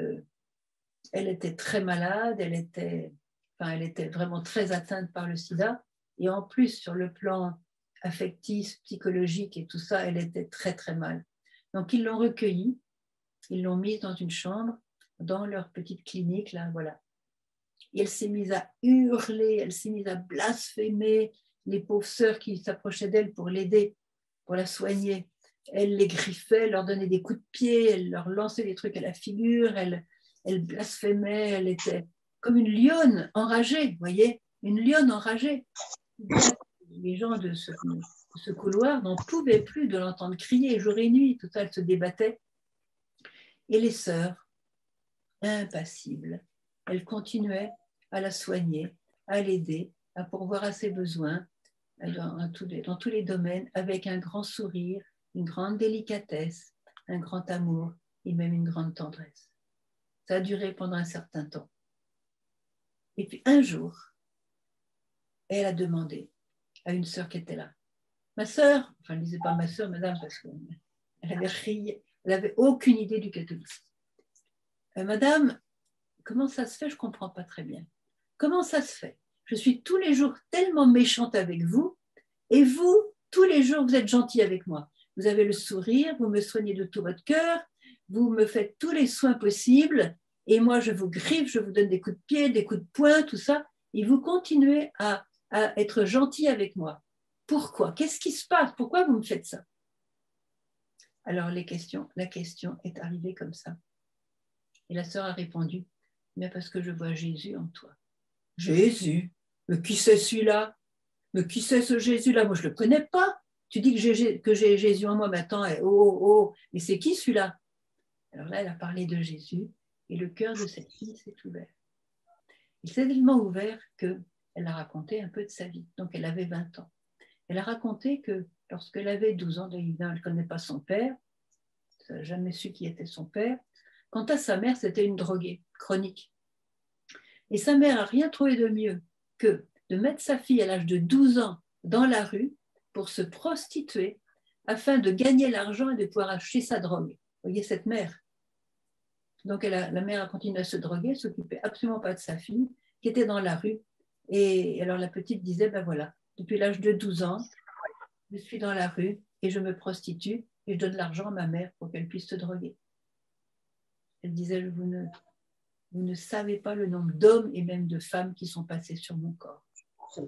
elle était très malade, elle était vraiment très atteinte par le sida. Et en plus, sur le plan affectif, psychologique et tout ça, elle était très, très mal. Donc, ils l'ont recueillie, ils l'ont mise dans une chambre, dans leur petite clinique, là, voilà. Et elle s'est mise à hurler, elle s'est mise à blasphémer les pauvres sœurs qui s'approchaient d'elle pour l'aider, pour la soigner. Elle les griffait, elle leur donnait des coups de pied, elle leur lançait des trucs à la figure, elle blasphémait, elle était comme une lionne enragée, vous voyez, une lionne enragée. Les gens de ce couloir n'en pouvaient plus de l'entendre crier jour et nuit, tout ça, elle se débattait. Et les sœurs, impassibles, elles continuaient à la soigner, à l'aider, à pourvoir à ses besoins, dans tous les domaines, avec un grand sourire, une grande délicatesse, un grand amour et même une grande tendresse. Ça a duré pendant un certain temps. Et puis un jour, elle a demandé à une sœur qui était là, ma sœur, enfin elle ne disait pas ma sœur, madame, parce qu'elle avait ri, elle n'avait aucune idée du catholisme. Madame, comment ça se fait? Je ne comprends pas très bien. Comment ça se fait? Je suis tous les jours tellement méchante avec vous, et vous, tous les jours, vous êtes gentil avec moi. Vous avez le sourire, vous me soignez de tout votre cœur, vous me faites tous les soins possibles, et moi, je vous griffe, je vous donne des coups de pied, des coups de poing, tout ça, et vous continuez à être gentil avec moi. Pourquoi? Qu'est-ce qui se passe? Pourquoi vous me faites ça? Alors, la question est arrivée comme ça. Et la sœur a répondu, mais parce que je vois Jésus en toi. Jésus? Mais qui c'est celui-là? Mais qui c'est ce Jésus-là? Moi, je ne le connais pas. Tu dis que j'ai Jésus en moi, mais attends, mais c'est qui celui-là? Alors là, elle a parlé de Jésus et le cœur de cette fille s'est ouvert. Il s'est tellement ouvert qu'elle a raconté un peu de sa vie. Donc, elle avait 20 ans. Elle a raconté que lorsqu'elle avait 12 ans, elle ne connaît pas son père, elle n'a jamais su qui était son père. Quant à sa mère, c'était une droguée chronique. Et sa mère n'a rien trouvé de mieux que de mettre sa fille à l'âge de 12 ans dans la rue pour se prostituer afin de gagner l'argent et de pouvoir acheter sa drogue. Vous voyez cette mère. Donc la mère a continué à se droguer, ne s'occupait absolument pas de sa fille, qui était dans la rue. Et alors la petite disait, ben voilà, depuis l'âge de 12 ans, je suis dans la rue et je me prostitue et je donne l'argent à ma mère pour qu'elle puisse se droguer. Elle disait, vous ne savez pas le nombre d'hommes et même de femmes qui sont passés sur mon corps. C'est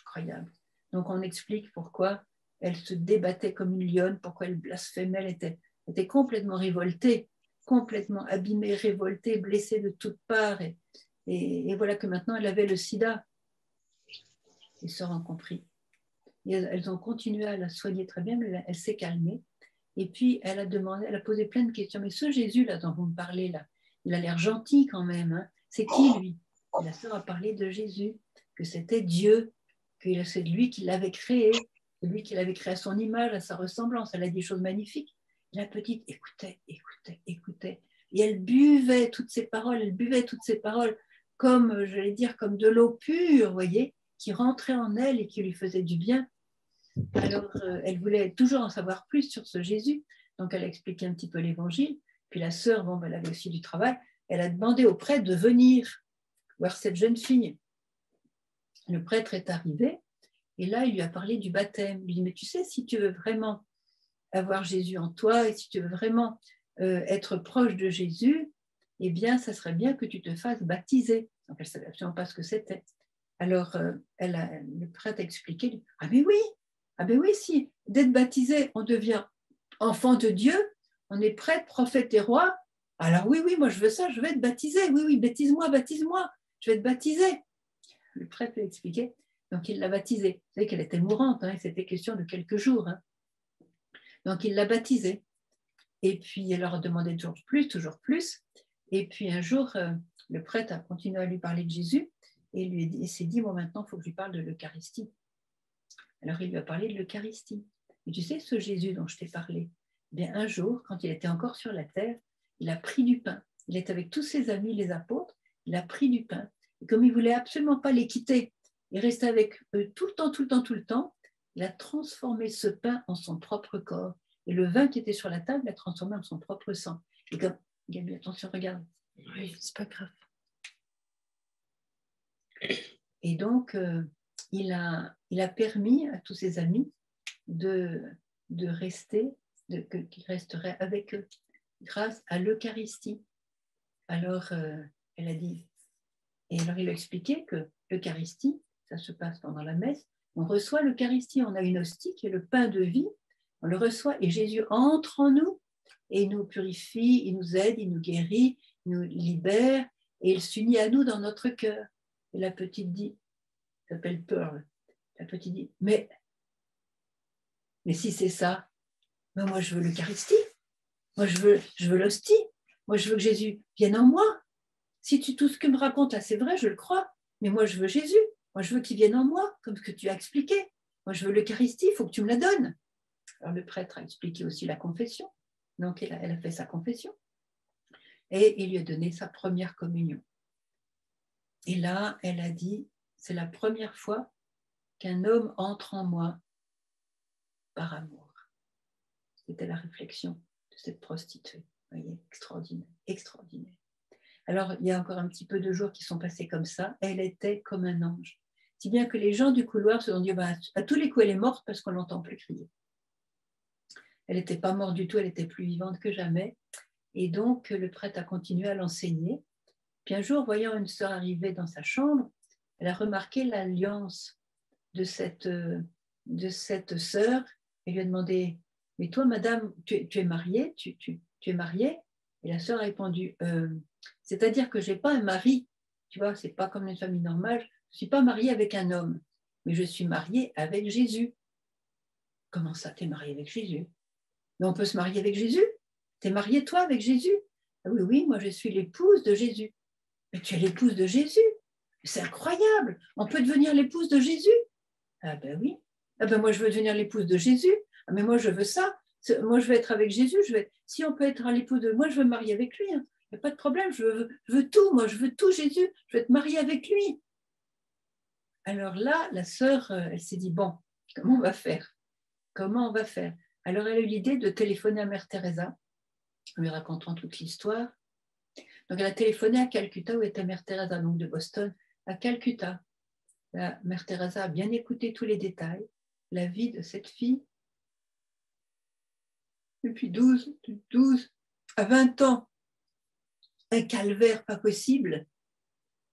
incroyable. Donc on explique pourquoi elle se débattait comme une lionne, pourquoi elle blasphémait, elle était complètement révoltée, complètement abîmée, révoltée, blessée de toutes parts. Et voilà que maintenant elle avait le sida. Les sœurs ont compris. Et elles ont continué à la soigner très bien, mais elle s'est calmée. Et puis elle a posé plein de questions. Mais ce Jésus-là dont vous me parlez, là, il a l'air gentil quand même. Hein. C'est qui lui? Et la sœur a parlé de Jésus, que c'était Dieu, que c'est lui qui l'avait créé, c'est lui qui l'avait créé à son image, à sa ressemblance. Elle a dit des choses magnifiques. La petite écoutait. Et elle buvait toutes ces paroles, comme, j'allais dire, comme de l'eau pure, vous voyez, qui rentrait en elle et qui lui faisait du bien. Alors, elle voulait toujours en savoir plus sur ce Jésus. Donc, elle a expliqué un petit peu l'évangile. Puis la sœur, elle avait aussi du travail. Elle a demandé au prêtre de venir voir cette jeune fille. Le prêtre est arrivé et là, il lui a parlé du baptême. Il lui dit, mais tu sais, si tu veux vraiment avoir Jésus en toi et si tu veux vraiment être proche de Jésus, eh bien, ça serait bien que tu te fasses baptiser. Donc, elle ne savait absolument pas ce que c'était. Alors, le prêtre a expliqué, ah mais oui, si, d'être baptisé, on devient enfant de Dieu, on est prêtre, prophète et roi. Alors oui, moi je veux ça, je veux être baptisé. Oui, baptise-moi, je vais être baptisé. Le prêtre lui a expliqué, donc il l'a baptisée. Vous savez qu'elle était mourante, hein, c'était question de quelques jours. Hein. Donc il l'a baptisée. Et puis elle leur a demandé toujours plus. Et puis un jour, le prêtre a continué à lui parler de Jésus et il s'est dit, bon maintenant il faut que je lui parle de l'Eucharistie. Alors il lui a parlé de l'Eucharistie. Et tu sais, ce Jésus dont je t'ai parlé, eh bien, un jour, quand il était encore sur la terre, il a pris du pain. Il était avec tous ses amis, les apôtres, il a pris du pain. Et comme il ne voulait absolument pas les quitter, il restait avec eux tout le temps, il a transformé ce pain en son propre corps. Et le vin qui était sur la table l'a transformé en son propre sang. Et comme, Gabi, attention, regarde. Oui, c'est pas grave. Et donc, il a permis à tous ses amis de rester, qu'ils resteraient avec eux, grâce à l'Eucharistie. Alors, elle a dit, et alors il a expliqué que l'Eucharistie, ça se passe pendant la messe, on reçoit l'Eucharistie, on a une hostie qui est le pain de vie, on le reçoit et Jésus entre en nous et il nous purifie, il nous aide, il nous guérit, il nous libère et il s'unit à nous dans notre cœur. Et la petite dit, elle s'appelle Pearl, la petite dit, mais si c'est ça, ben moi je veux l'Eucharistie, moi je veux l'hostie, moi je veux que Jésus vienne en moi. Si tout ce que me raconte là c'est vrai, je le crois, mais moi je veux Jésus, moi je veux qu'il vienne en moi, comme ce que tu as expliqué. Moi je veux l'Eucharistie, il faut que tu me la donnes. Alors le prêtre a expliqué aussi la confession, donc elle a fait sa confession, et il lui a donné sa première communion. Et là, elle a dit, c'est la première fois qu'un homme entre en moi par amour. C'était la réflexion de cette prostituée. Vous voyez, extraordinaire, extraordinaire. Alors, il y a encore un petit peu de jours qui sont passés comme ça. Elle était comme un ange. Si bien que les gens du couloir se sont dit, à tous les coups, elle est morte parce qu'on n'entend plus crier. Elle n'était pas morte du tout, elle était plus vivante que jamais. Et donc, le prêtre a continué à l'enseigner. Puis un jour, voyant une sœur arriver dans sa chambre, elle a remarqué l'alliance de cette sœur. Elle lui a demandé, mais toi, madame, tu es mariée, tu es mariée? Et la sœur a répondu, c'est-à-dire que je n'ai pas un mari, tu vois, c'est pas comme une famille normale, je ne suis pas mariée avec un homme, mais je suis mariée avec Jésus. Comment ça, tu es mariée avec Jésus? Mais on peut se marier avec Jésus? Tu es mariée, toi, avec Jésus? Ah oui, oui, moi, je suis l'épouse de Jésus. Mais tu es l'épouse de Jésus? C'est incroyable! On peut devenir l'épouse de Jésus? Ah ben oui. Ah ben moi, je veux devenir l'épouse de Jésus. Ah mais moi, je veux ça. Moi, je veux être avec Jésus. Si on peut être l'épouse de... Moi, je veux me marier avec lui. Hein. Il n'y a pas de problème. Je veux tout. Moi, je veux tout Jésus. Je veux être mariée avec lui. Alors là, la sœur, elle s'est dit, bon, comment on va faire? Comment on va faire? Alors, elle a eu l'idée de téléphoner à Mère Teresa, en lui racontant toute l'histoire. Donc, elle a téléphoné à Calcutta, où était Mère Teresa, donc de Boston, à Calcutta. La Mère Teresa a bien écouté tous les détails, la vie de cette fille, depuis 12 à 20 ans, un calvaire pas possible.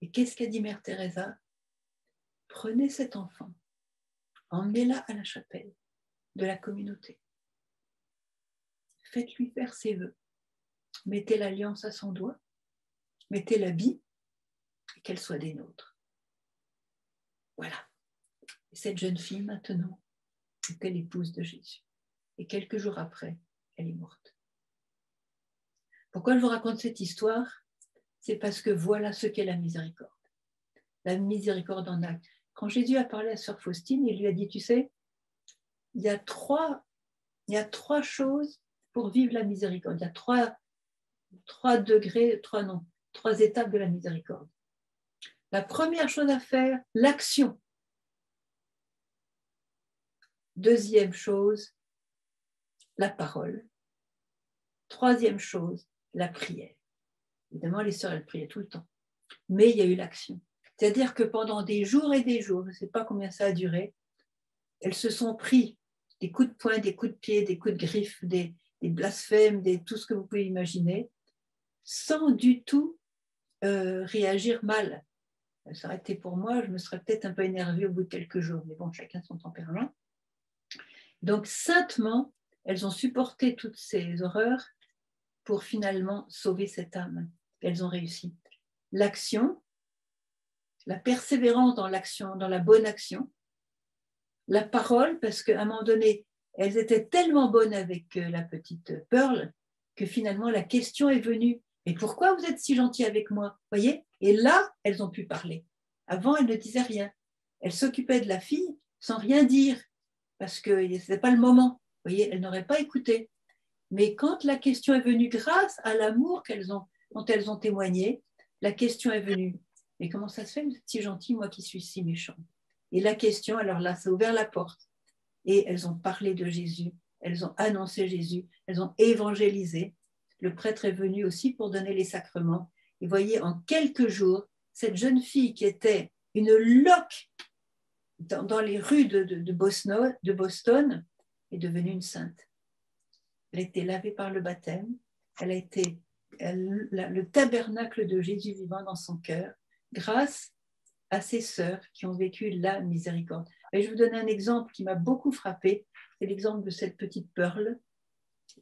Et qu'est-ce qu'a dit Mère Teresa? Prenez cet enfant, emmenez-la à la chapelle de la communauté, faites-lui faire ses vœux, mettez l'alliance à son doigt, mettez l'habit et qu'elle soit des nôtres. Voilà. Et cette jeune fille, maintenant, était l'épouse de Jésus. Et quelques jours après, elle est morte. Pourquoi je vous raconte cette histoire? C'est parce que voilà ce qu'est la miséricorde. La miséricorde en acte. Quand Jésus a parlé à Sœur Faustine, il lui a dit, tu sais, il y a trois choses pour vivre la miséricorde. Il y a trois degrés, trois étapes de la miséricorde. La première chose à faire, l'action. Deuxième chose, la parole. Troisième chose, la prière. Évidemment, les sœurs, elles priaient tout le temps. Mais il y a eu l'action. C'est-à-dire que pendant des jours et des jours, je ne sais pas combien ça a duré, elles se sont pris des coups de poing, des coups de pied, des coups de griffe, des blasphèmes, tout ce que vous pouvez imaginer, sans du tout réagir mal. Ça aurait été pour moi, je me serais peut-être un peu énervée au bout de quelques jours, mais bon, chacun son tempérament. Donc, saintement, elles ont supporté toutes ces horreurs pour finalement sauver cette âme. Elles ont réussi. L'action, la persévérance dans l'action, dans la bonne action, la parole, parce qu'à un moment donné, elles étaient tellement bonnes avec la petite Pearl que finalement la question est venue. Mais pourquoi vous êtes si gentil avec moi? Voyez? Et là, elles ont pu parler. Avant, elles ne disaient rien. Elles s'occupaient de la fille sans rien dire, parce que ce n'était pas le moment. Voyez, elles n'auraient pas écouté. Mais quand la question est venue, grâce à l'amour dont elles ont témoigné, la question est venue. Mais comment ça se fait, vous êtes si gentil, moi qui suis si méchant? Et la question, alors là, ça a ouvert la porte. Et elles ont parlé de Jésus, elles ont annoncé Jésus, elles ont évangélisé. Le prêtre est venu aussi pour donner les sacrements. Et voyez, en quelques jours, cette jeune fille qui était une loque dans les rues de Boston est devenue une sainte. Elle a été lavée par le baptême, le tabernacle de Jésus vivant dans son cœur, grâce à ses sœurs qui ont vécu la miséricorde. Et je vais vous donner un exemple qui m'a beaucoup frappé, c'est l'exemple de cette petite Pearl,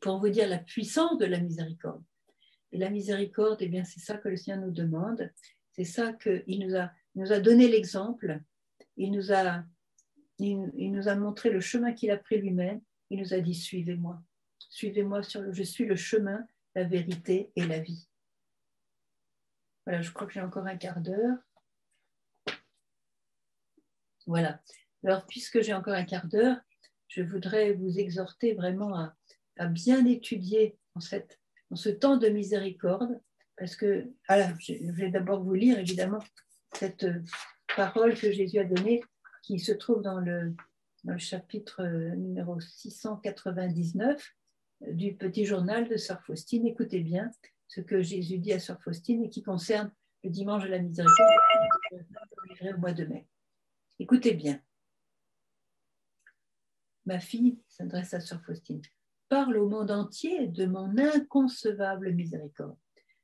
pour vous dire la puissance de la miséricorde. Et la miséricorde, eh bien, c'est ça que le Seigneur nous demande, c'est ça qu'il nous a donné l'exemple, il nous a montré le chemin qu'il a pris lui-même, il nous a dit suivez-moi, je suis le chemin, la vérité et la vie. Voilà, je crois que j'ai encore un quart d'heure. Voilà. Alors, puisque j'ai encore un quart d'heure, je voudrais vous exhorter vraiment à bien étudier en ce temps de miséricorde, parce que, je vais d'abord vous lire évidemment cette parole que Jésus a donnée, qui se trouve dans le chapitre numéro 699 du petit journal de Sœur Faustine. Écoutez bien ce que Jésus dit à Sœur Faustine et qui concerne le dimanche de la miséricorde au mois de mai. Écoutez bien. Ma fille s'adresse à Sœur Faustine. Parle au monde entier de mon inconcevable miséricorde.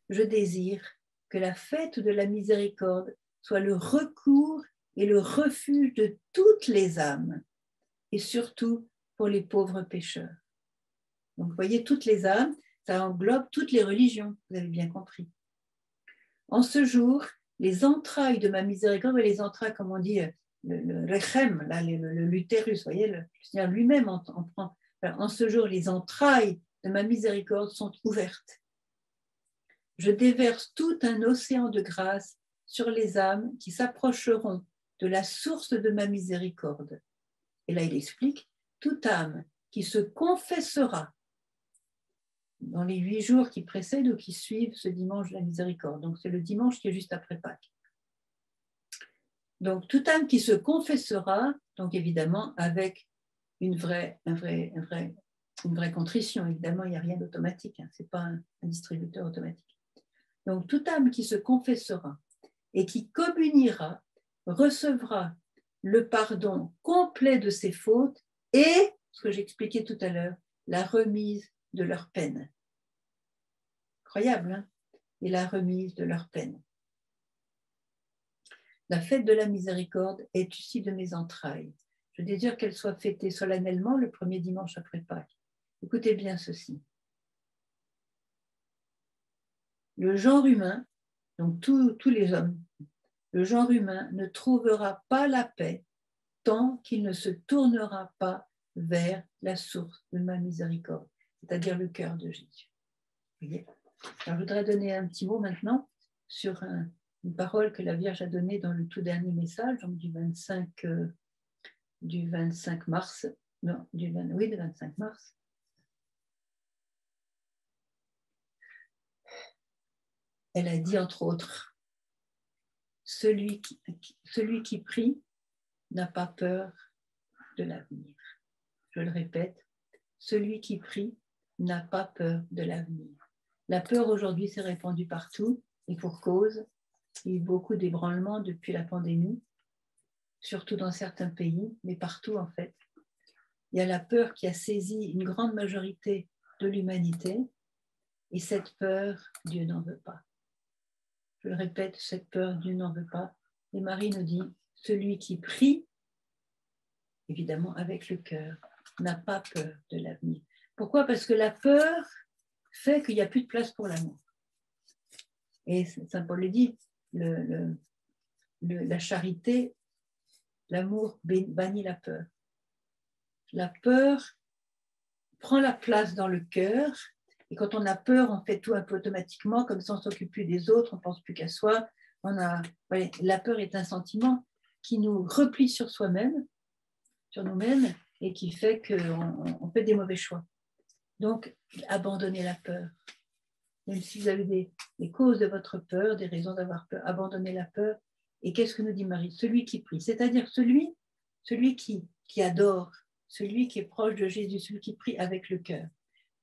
Je désire que la fête de la miséricorde soit le recours et le refuge de toutes les âmes, et surtout pour les pauvres pécheurs. Donc, vous voyez, toutes les âmes, ça englobe toutes les religions, vous avez bien compris. En ce jour, les entrailles de ma miséricorde, et les entrailles, comme on dit, le rechem, l'utérus, vous voyez, le Seigneur lui-même en prend. En ce jour, les entrailles de ma miséricorde sont ouvertes. Je déverse tout un océan de grâce sur les âmes qui s'approcheront de la source de ma miséricorde. Et là, il explique, toute âme qui se confessera dans les 8 jours qui précèdent ou qui suivent ce dimanche de la miséricorde. Donc, c'est le dimanche qui est juste après Pâques. Donc, toute âme qui se confessera, donc évidemment avec une vraie contrition. Évidemment, il n'y a rien d'automatique, hein, ce n'est pas un distributeur automatique. Donc, toute âme qui se confessera et qui communiera recevra le pardon complet de ses fautes et, ce que j'expliquais tout à l'heure, la remise de leur peine. Incroyable, hein? Et la remise de leur peine. La fête de la miséricorde est issue de mes entrailles. Je désire qu'elle soit fêtée solennellement le premier dimanche après Pâques. Écoutez bien ceci. Le genre humain, donc tous les hommes, le genre humain ne trouvera pas la paix tant qu'il ne se tournera pas vers la source de ma miséricorde, c'est-à-dire le cœur de Jésus. Vous voyez ? Alors, je voudrais donner un petit mot maintenant sur une parole que la Vierge a donnée dans le tout dernier message, donc du 25 mars. Non, du 25 mars. Elle a dit entre autres, celui qui prie n'a pas peur de l'avenir. Je le répète, celui qui prie n'a pas peur de l'avenir. La peur aujourd'hui s'est répandue partout et pour cause. Il y a eu beaucoup d'ébranlements depuis la pandémie, surtout dans certains pays, mais partout en fait. Il y a la peur qui a saisi une grande majorité de l'humanité et cette peur, Dieu n'en veut pas. Je le répète, cette peur, Dieu n'en veut pas. Et Marie nous dit, celui qui prie, évidemment avec le cœur, n'a pas peur de l'avenir. Pourquoi ? Parce que la peur fait qu'il n'y a plus de place pour l'amour. Et Saint Paul le dit, la charité, l'amour bannit la peur. La peur prend la place dans le cœur, et quand on a peur, on fait tout un peu automatiquement, comme ça on ne s'occupe plus des autres, on ne pense plus qu'à soi. La peur est un sentiment qui nous replie sur soi-même, sur nous-mêmes, et qui fait qu'on fait des mauvais choix. Donc, abandonnez la peur. Même si vous avez des causes de votre peur, des raisons d'avoir peur, abandonnez la peur. Et qu'est-ce que nous dit Marie ? Celui qui prie, c'est-à-dire celui qui adore, celui qui est proche de Jésus, celui qui prie avec le cœur.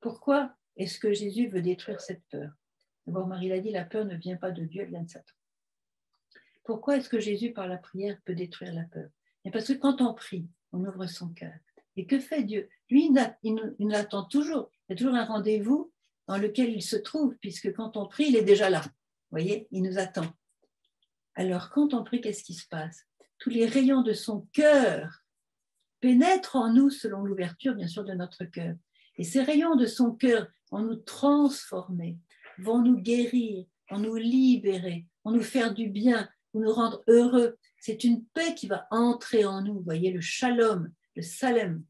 Pourquoi est-ce que Jésus veut détruire cette peur ? D'abord, Marie l'a dit, la peur ne vient pas de Dieu, elle vient de Satan. Pourquoi est-ce que Jésus, par la prière, peut détruire la peur? Et parce que quand on prie, on ouvre son cœur. Et que fait Dieu? Lui, il nous attend toujours. Il y a toujours un rendez-vous dans lequel il se trouve, puisque quand on prie, il est déjà là. Vous voyez, il nous attend. Alors, quand on prie, qu'est-ce qui se passe? Tous les rayons de son cœur pénètrent en nous selon l'ouverture, bien sûr, de notre cœur. Et ces rayons de son cœur vont nous transformer, vont nous guérir, vont nous libérer, vont nous faire du bien, vont nous rendre heureux. C'est une paix qui va entrer en nous. Vous voyez, le shalom, le salem,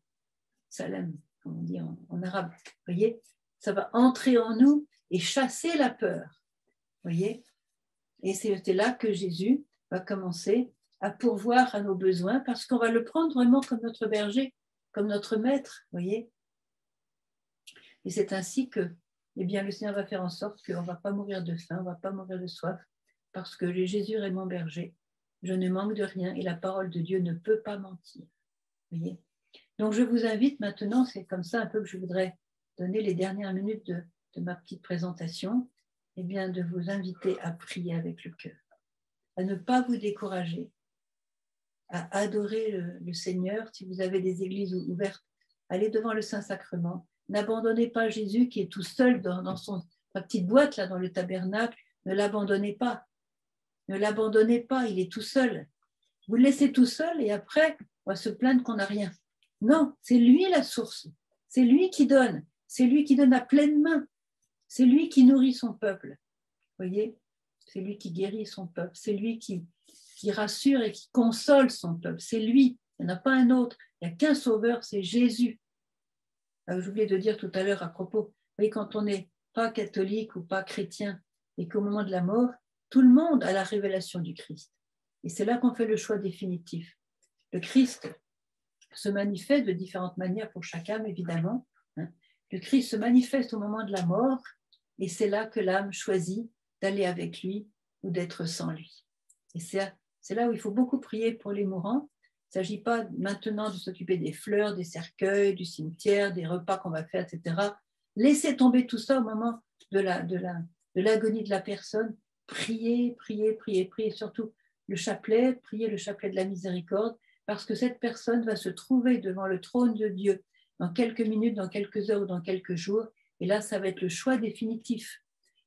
comme on dit en arabe. Vous voyez, ça va entrer en nous et chasser la peur. Vous voyez? Et c'est là que Jésus va commencer à pourvoir à nos besoins parce qu'on va le prendre vraiment comme notre berger, comme notre maître. Vous voyez? Et c'est ainsi que eh bien, le Seigneur va faire en sorte qu'on ne va pas mourir de faim, on ne va pas mourir de soif, parce que Jésus est mon berger. Je ne manque de rien et la parole de Dieu ne peut pas mentir. Vous voyez? Donc, je vous invite maintenant, c'est comme ça un peu que je voudrais donner les dernières minutes de ma petite présentation, eh bien, de vous inviter à prier avec le cœur, à ne pas vous décourager, à adorer le Seigneur. Si vous avez des églises ouvertes, allez devant le Saint-Sacrement. N'abandonnez pas Jésus qui est tout seul dans sa petite boîte, là, dans le tabernacle. Ne l'abandonnez pas. Ne l'abandonnez pas, il est tout seul. Vous le laissez tout seul et après, on va se plaindre qu'on n'a rien. Non, c'est lui la source. C'est lui qui donne. C'est lui qui donne à pleine main. C'est lui qui nourrit son peuple. Vous voyez? C'est lui qui guérit son peuple. C'est lui qui rassure et qui console son peuple. C'est lui. Il n'y en a pas un autre. Il n'y a qu'un sauveur, c'est Jésus. J'oubliais de dire tout à l'heure à propos, vous voyez, quand on n'est pas catholique ou pas chrétien et qu'au moment de la mort, tout le monde a la révélation du Christ. Et c'est là qu'on fait le choix définitif. Le Christ se manifeste de différentes manières pour chaque âme, évidemment. Le Christ se manifeste au moment de la mort et c'est là que l'âme choisit d'aller avec lui ou d'être sans lui. Et c'est là où il faut beaucoup prier pour les mourants. Il ne s'agit pas maintenant de s'occuper des fleurs, des cercueils, du cimetière, des repas qu'on va faire, etc. Laissez tomber tout ça au moment de l'agonie de la personne. Priez, priez, priez, priez. Surtout le chapelet, priez le chapelet de la miséricorde, parce que cette personne va se trouver devant le trône de Dieu dans quelques minutes, dans quelques heures ou dans quelques jours. Et là, ça va être le choix définitif.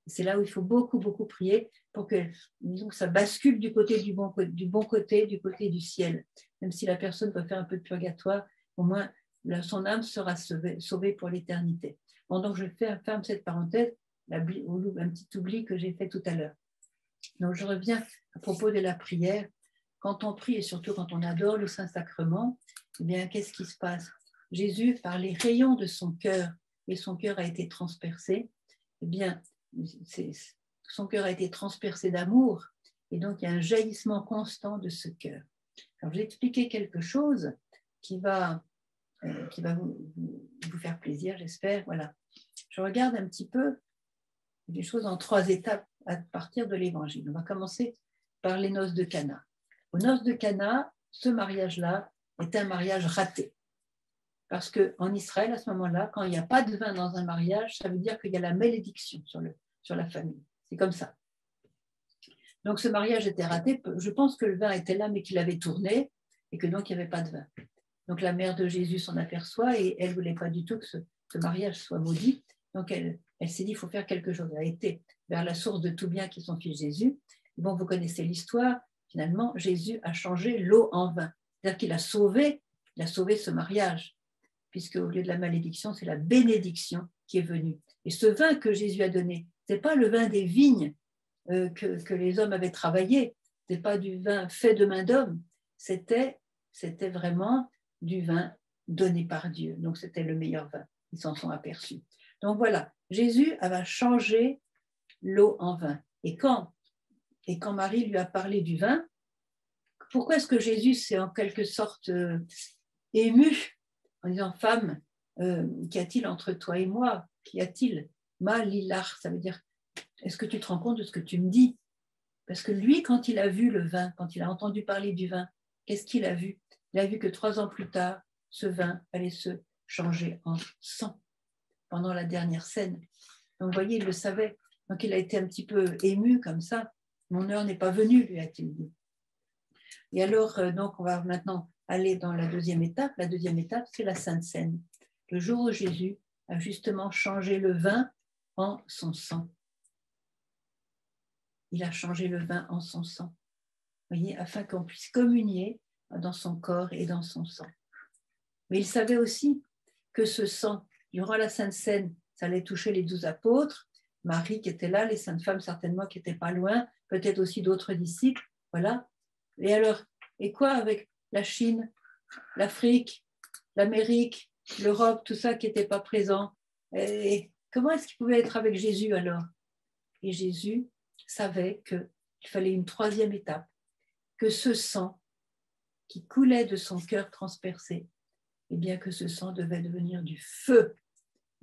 C'est là où il faut beaucoup, beaucoup prier pour que, disons, que ça bascule du côté du bon côté, du côté du ciel. Même si la personne peut faire un peu de purgatoire, au moins son âme sera sauvée pour l'éternité. Bon, donc je ferme cette parenthèse, un petit oubli que j'ai fait tout à l'heure. Donc je reviens à propos de la prière. Quand on prie et surtout quand on adore le Saint-Sacrement, eh bien, qu'est-ce qui se passe? Jésus, par les rayons de son cœur, et son cœur a été transpercé, eh bien, son cœur a été transpercé d'amour, et donc il y a un jaillissement constant de ce cœur. Alors, je vais expliquer quelque chose qui va vous faire plaisir, j'espère. Voilà. Je regarde un petit peu les choses en 3 étapes à partir de l'Évangile. On va commencer par les noces de Cana. Aux noces de Cana, ce mariage-là est un mariage raté. Parce qu'en Israël, à ce moment-là, quand il n'y a pas de vin dans un mariage, ça veut dire qu'il y a la malédiction sur la famille. C'est comme ça. Donc ce mariage était raté. Je pense que le vin était là, mais qu'il avait tourné et que donc il n'y avait pas de vin. Donc la mère de Jésus s'en aperçoit et elle ne voulait pas du tout que ce mariage soit maudit. Donc elle s'est dit, il faut faire quelque chose. Elle a été vers la source de tout bien qui est son fils Jésus. Bon, vous connaissez l'histoire. Finalement, Jésus a changé l'eau en vin. C'est-à-dire qu'il a sauvé ce mariage, puisque au lieu de la malédiction, c'est la bénédiction qui est venue. Et ce vin que Jésus a donné, ce n'est pas le vin des vignes que les hommes avaient travaillé, ce n'est pas du vin fait de main d'homme, c'était vraiment du vin donné par Dieu. Donc c'était le meilleur vin, ils s'en sont aperçus. Donc voilà, Jésus va changer l'eau en vin. Et quand Marie lui a parlé du vin, pourquoi est-ce que Jésus s'est en quelque sorte ému en disant, femme, qu'y a-t-il entre toi et moi? Qu'y a-t-il? Ma lilar, ça veut dire, est-ce que tu te rends compte de ce que tu me dis? Parce que lui, quand il a vu le vin, quand il a entendu parler du vin, qu'est-ce qu'il a vu? Il a vu que 3 ans plus tard, ce vin allait se changer en sang pendant la dernière scène. Donc, vous voyez, il le savait. Donc, il a été un petit peu ému comme ça. Mon heure n'est pas venue, lui a-t-il dit. Et alors, donc, on va maintenant aller dans la deuxième étape. La deuxième étape, c'est la Sainte Seine. Le jour où Jésus a justement changé le vin en son sang. Il a changé le vin en son sang, voyez, afin qu'on puisse communier dans son corps et dans son sang. Mais il savait aussi que ce sang, durant la Sainte Seine, ça allait toucher les 12 apôtres, Marie qui était là, les saintes femmes certainement qui n'étaient pas loin, peut-être aussi d'autres disciples, voilà. Et alors, et quoi avec la Chine, l'Afrique, l'Amérique, l'Europe, tout ça qui n'était pas présent? Et comment est-ce qu'il pouvait être avec Jésus alors? Et Jésus savait qu'il fallait une troisième étape, que ce sang qui coulait de son cœur transpercé, eh bien que ce sang devait devenir du feu.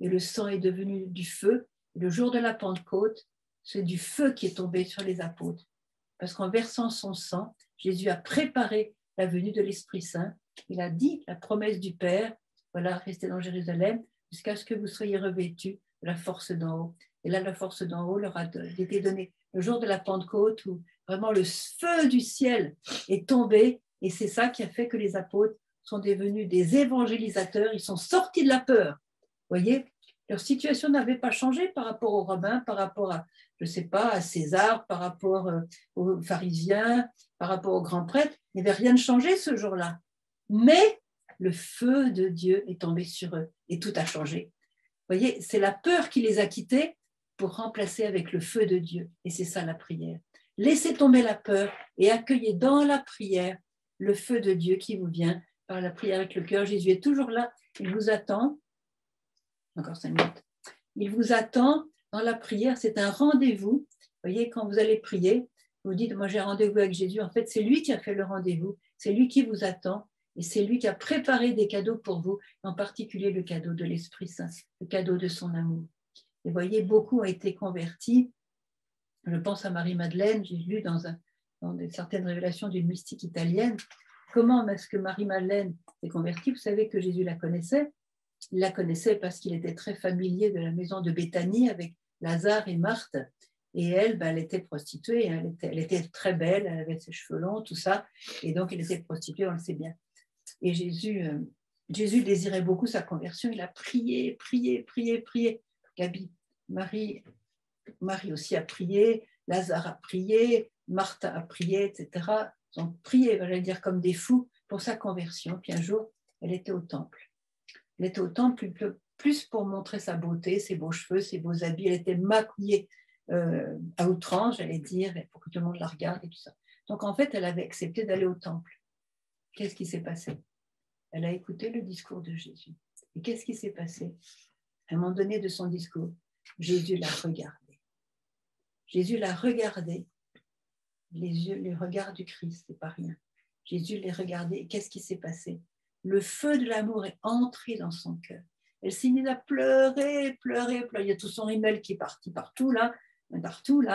Et le sang est devenu du feu. Le jour de la Pentecôte, c'est du feu qui est tombé sur les apôtres. Parce qu'en versant son sang, Jésus a préparé la venue de l'Esprit Saint. Il a dit la promesse du Père, voilà, restez dans Jérusalem jusqu'à ce que vous soyez revêtus de la force d'en haut. Et là, la force d'en haut leur a été donnée le jour de la Pentecôte où vraiment le feu du ciel est tombé. Et c'est ça qui a fait que les apôtres sont devenus des évangélisateurs. Ils sont sortis de la peur. Vous voyez, leur situation n'avait pas changé par rapport aux Romains, par rapport à, je ne sais pas, à César, par rapport aux pharisiens, par rapport aux grands prêtres. Il n'y avait rien de changé ce jour-là. Mais le feu de Dieu est tombé sur eux et tout a changé. Vous voyez, c'est la peur qui les a quittés pour remplacer avec le feu de Dieu. Et c'est ça la prière. Laissez tomber la peur et accueillez dans la prière le feu de Dieu qui vous vient par la prière avec le cœur. Jésus est toujours là, il vous attend. Encore 5 minutes. Il vous attend dans la prière, c'est un rendez-vous. Vous voyez, quand vous allez prier, vous dites, moi j'ai rendez-vous avec Jésus. En fait, c'est lui qui a fait le rendez-vous, c'est lui qui vous attend et c'est lui qui a préparé des cadeaux pour vous, en particulier le cadeau de l'Esprit Saint, le cadeau de son amour. Et vous voyez, beaucoup ont été convertis. Je pense à Marie-Madeleine, j'ai lu dans certaines révélations d'une mystique italienne. Comment est-ce que Marie-Madeleine s'est convertie? Vous savez que Jésus la connaissait. Il la connaissait parce qu'il était très familier de la maison de Béthanie avec Lazare et Marthe. Et elle, elle était prostituée, elle était très belle, elle avait ses cheveux longs, tout ça. Et donc, elle était prostituée, on le sait bien. Et Jésus désirait beaucoup sa conversion. Il a prié, prié, prié, prié. Gabi, Marie aussi a prié, Lazare a prié, Marthe a prié, etc. Ils ont prié, j'allais dire, comme des fous pour sa conversion. Puis un jour, elle était au temple. Elle était au temple plus pour montrer sa beauté, ses beaux cheveux, ses beaux habits. Elle était maquillée à outrance, j'allais dire, pour que tout le monde la regarde et tout ça. Donc en fait, elle avait accepté d'aller au temple. Qu'est-ce qui s'est passé? Elle a écouté le discours de Jésus. Et qu'est-ce qui s'est passé? À un moment donné de son discours, Jésus l'a regardé. Jésus l'a regardé. Les regards du Christ, c'est pas rien. Jésus l'a regardé. Et qu'est-ce qui s'est passé? Le feu de l'amour est entré dans son cœur. Elle s'est mise à pleurer, pleurer, pleurer. Il y a tout son rimel qui est parti partout là,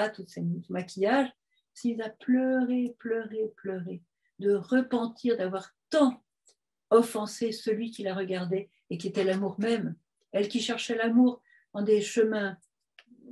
tout ce maquillage. Elle s'est mise à pleurer, pleurer, pleurer, de repentir d'avoir tant offensé celui qui la regardait et qui était l'amour même. Elle qui cherchait l'amour en des chemins,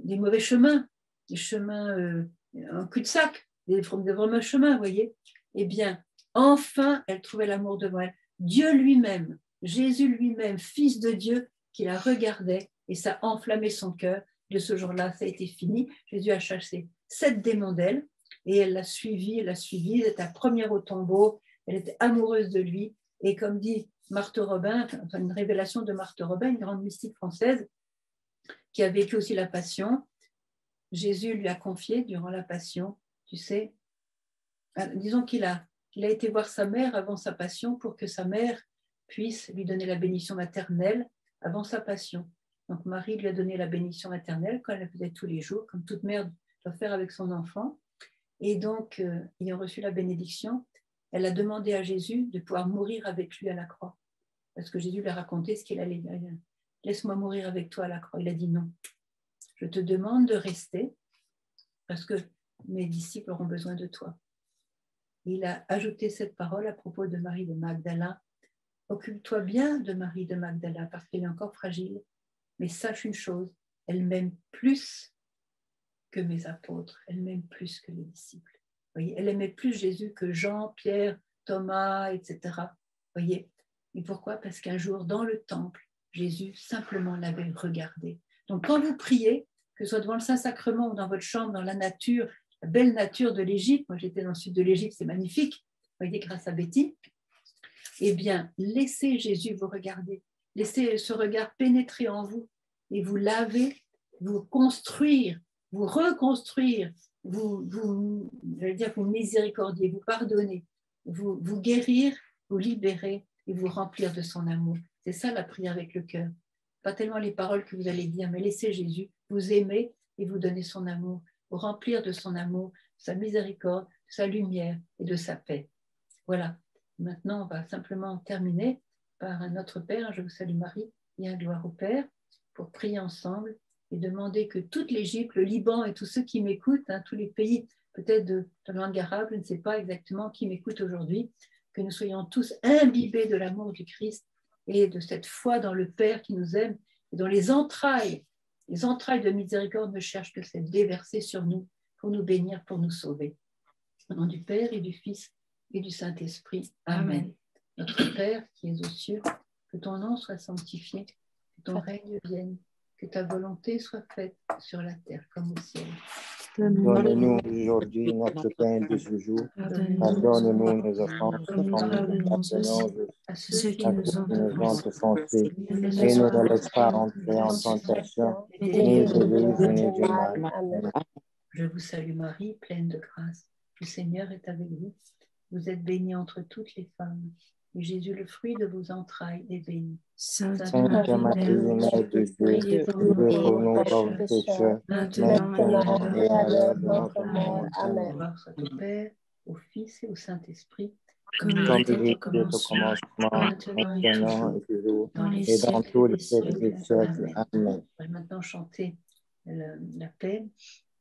des mauvais chemins, des chemins en cul-de-sac, des vrais chemins, vous voyez. Eh bien, enfin, elle trouvait l'amour devant elle. Dieu lui-même, Jésus lui-même, Fils de Dieu, qui la regardait et ça a enflammé son cœur. De ce jour-là, ça a été fini. Jésus a chassé 7 démons d'elle et elle l'a suivi, elle était la première au tombeau, elle était amoureuse de lui. Et comme dit Marthe Robin, enfin une révélation de Marthe Robin, une grande mystique française, qui a vécu aussi la Passion, Jésus lui a confié durant la Passion, tu sais, disons qu'il a été voir sa mère avant sa Passion pour que sa mère puisse lui donner la bénédiction maternelle avant sa Passion. Donc Marie lui a donné la bénédiction maternelle quand elle la faisait tous les jours, comme toute mère doit faire avec son enfant. Et donc, ayant reçu la bénédiction, elle a demandé à Jésus de pouvoir mourir avec lui à la croix. Parce que Jésus lui a raconté ce qu'il allait dire. Laisse-moi mourir avec toi à la croix. Il a dit non. Je te demande de rester parce que mes disciples auront besoin de toi. Il a ajouté cette parole à propos de Marie de Magdala. Occupe-toi bien de Marie de Magdala parce qu'elle est encore fragile. Mais sache une chose, elle m'aime plus que mes apôtres. Elle m'aime plus que les disciples. Voyez, elle aimait plus Jésus que Jean, Pierre, Thomas, etc. Voyez. Et pourquoi? Parce qu'un jour, dans le temple, Jésus simplement l'avait regardé. Donc, quand vous priez, que ce soit devant le Saint-Sacrement ou dans votre chambre, dans la nature, la belle nature de l'Égypte, moi j'étais dans le sud de l'Égypte, c'est magnifique, vous voyez, grâce à Betty, eh bien, laissez Jésus vous regarder, laissez ce regard pénétrer en vous et vous laver, vous construire, vous reconstruire, vous miséricordier, vous pardonner, vous guérir, vous libérer et vous remplir de son amour. C'est ça la prière avec le cœur. Pas tellement les paroles que vous allez dire, mais laissez Jésus vous aimer et vous donner son amour, vous remplir de son amour, de sa miséricorde, de sa lumière et de sa paix. Voilà. Maintenant, on va simplement terminer par un Notre Père, je vous salue Marie, et un gloire au Père, pour prier ensemble et demander que toute l'Égypte, le Liban et tous ceux qui m'écoutent, tous les pays peut-être de langue arabe, je ne sais pas exactement qui m'écoute aujourd'hui, que nous soyons tous imbibés de l'amour du Christ et de cette foi dans le Père qui nous aime et dont les entrailles de miséricorde ne cherchent que cette déversée sur nous pour nous bénir, pour nous sauver. Au nom du Père et du Fils et du Saint-Esprit. Amen. Notre Père qui es aux cieux, que ton nom soit sanctifié, que ton règne vienne, que ta volonté soit faite sur la terre comme au ciel. Donne-nous aujourd'hui notre pain de ce jour. Pardonne-nous nos offenses, comme nous pardonnons À ceux qui nous ont offensés. Et ne nous laisse pas entrer en tentation, mais délivre-nous du mal. Amen. Je vous salue Marie, pleine de grâce. Le Seigneur est avec vous. Vous êtes bénie entre toutes les femmes. Et Jésus, le fruit de vos entrailles, est béni. Sainte Marie, Mère de Dieu, priez pour nous pauvres pécheurs, maintenant et à l'heure de notre mort. Amen. Gloire soit au Père, au Fils et au Saint-Esprit, comme il était au commencement, maintenant et toujours, et dans tous les siècles des siècles. Amen. On va maintenant chanter la paix,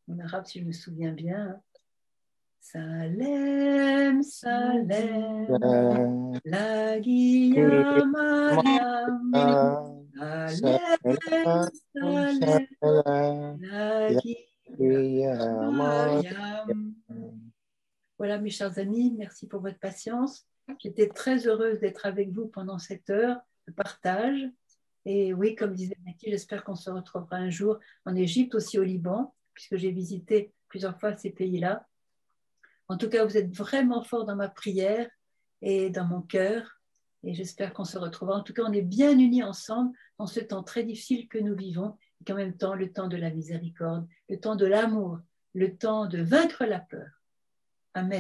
en arabe si je me souviens bien. Salem, Salem, la Guilla Mariam, Salem, Salem, la Guilla Mariam. Voilà mes chers amis, merci pour votre patience. J'étais très heureuse d'être avec vous pendant cette heure de partage. Et oui, comme disait Betty, j'espère qu'on se retrouvera un jour en Égypte, aussi au Liban, puisque j'ai visité plusieurs fois ces pays-là. En tout cas, vous êtes vraiment forts dans ma prière et dans mon cœur. Et j'espère qu'on se retrouvera. En tout cas, on est bien unis ensemble dans ce temps très difficile que nous vivons. Et qu'en même temps, le temps de la miséricorde, le temps de l'amour, le temps de vaincre la peur. Amen.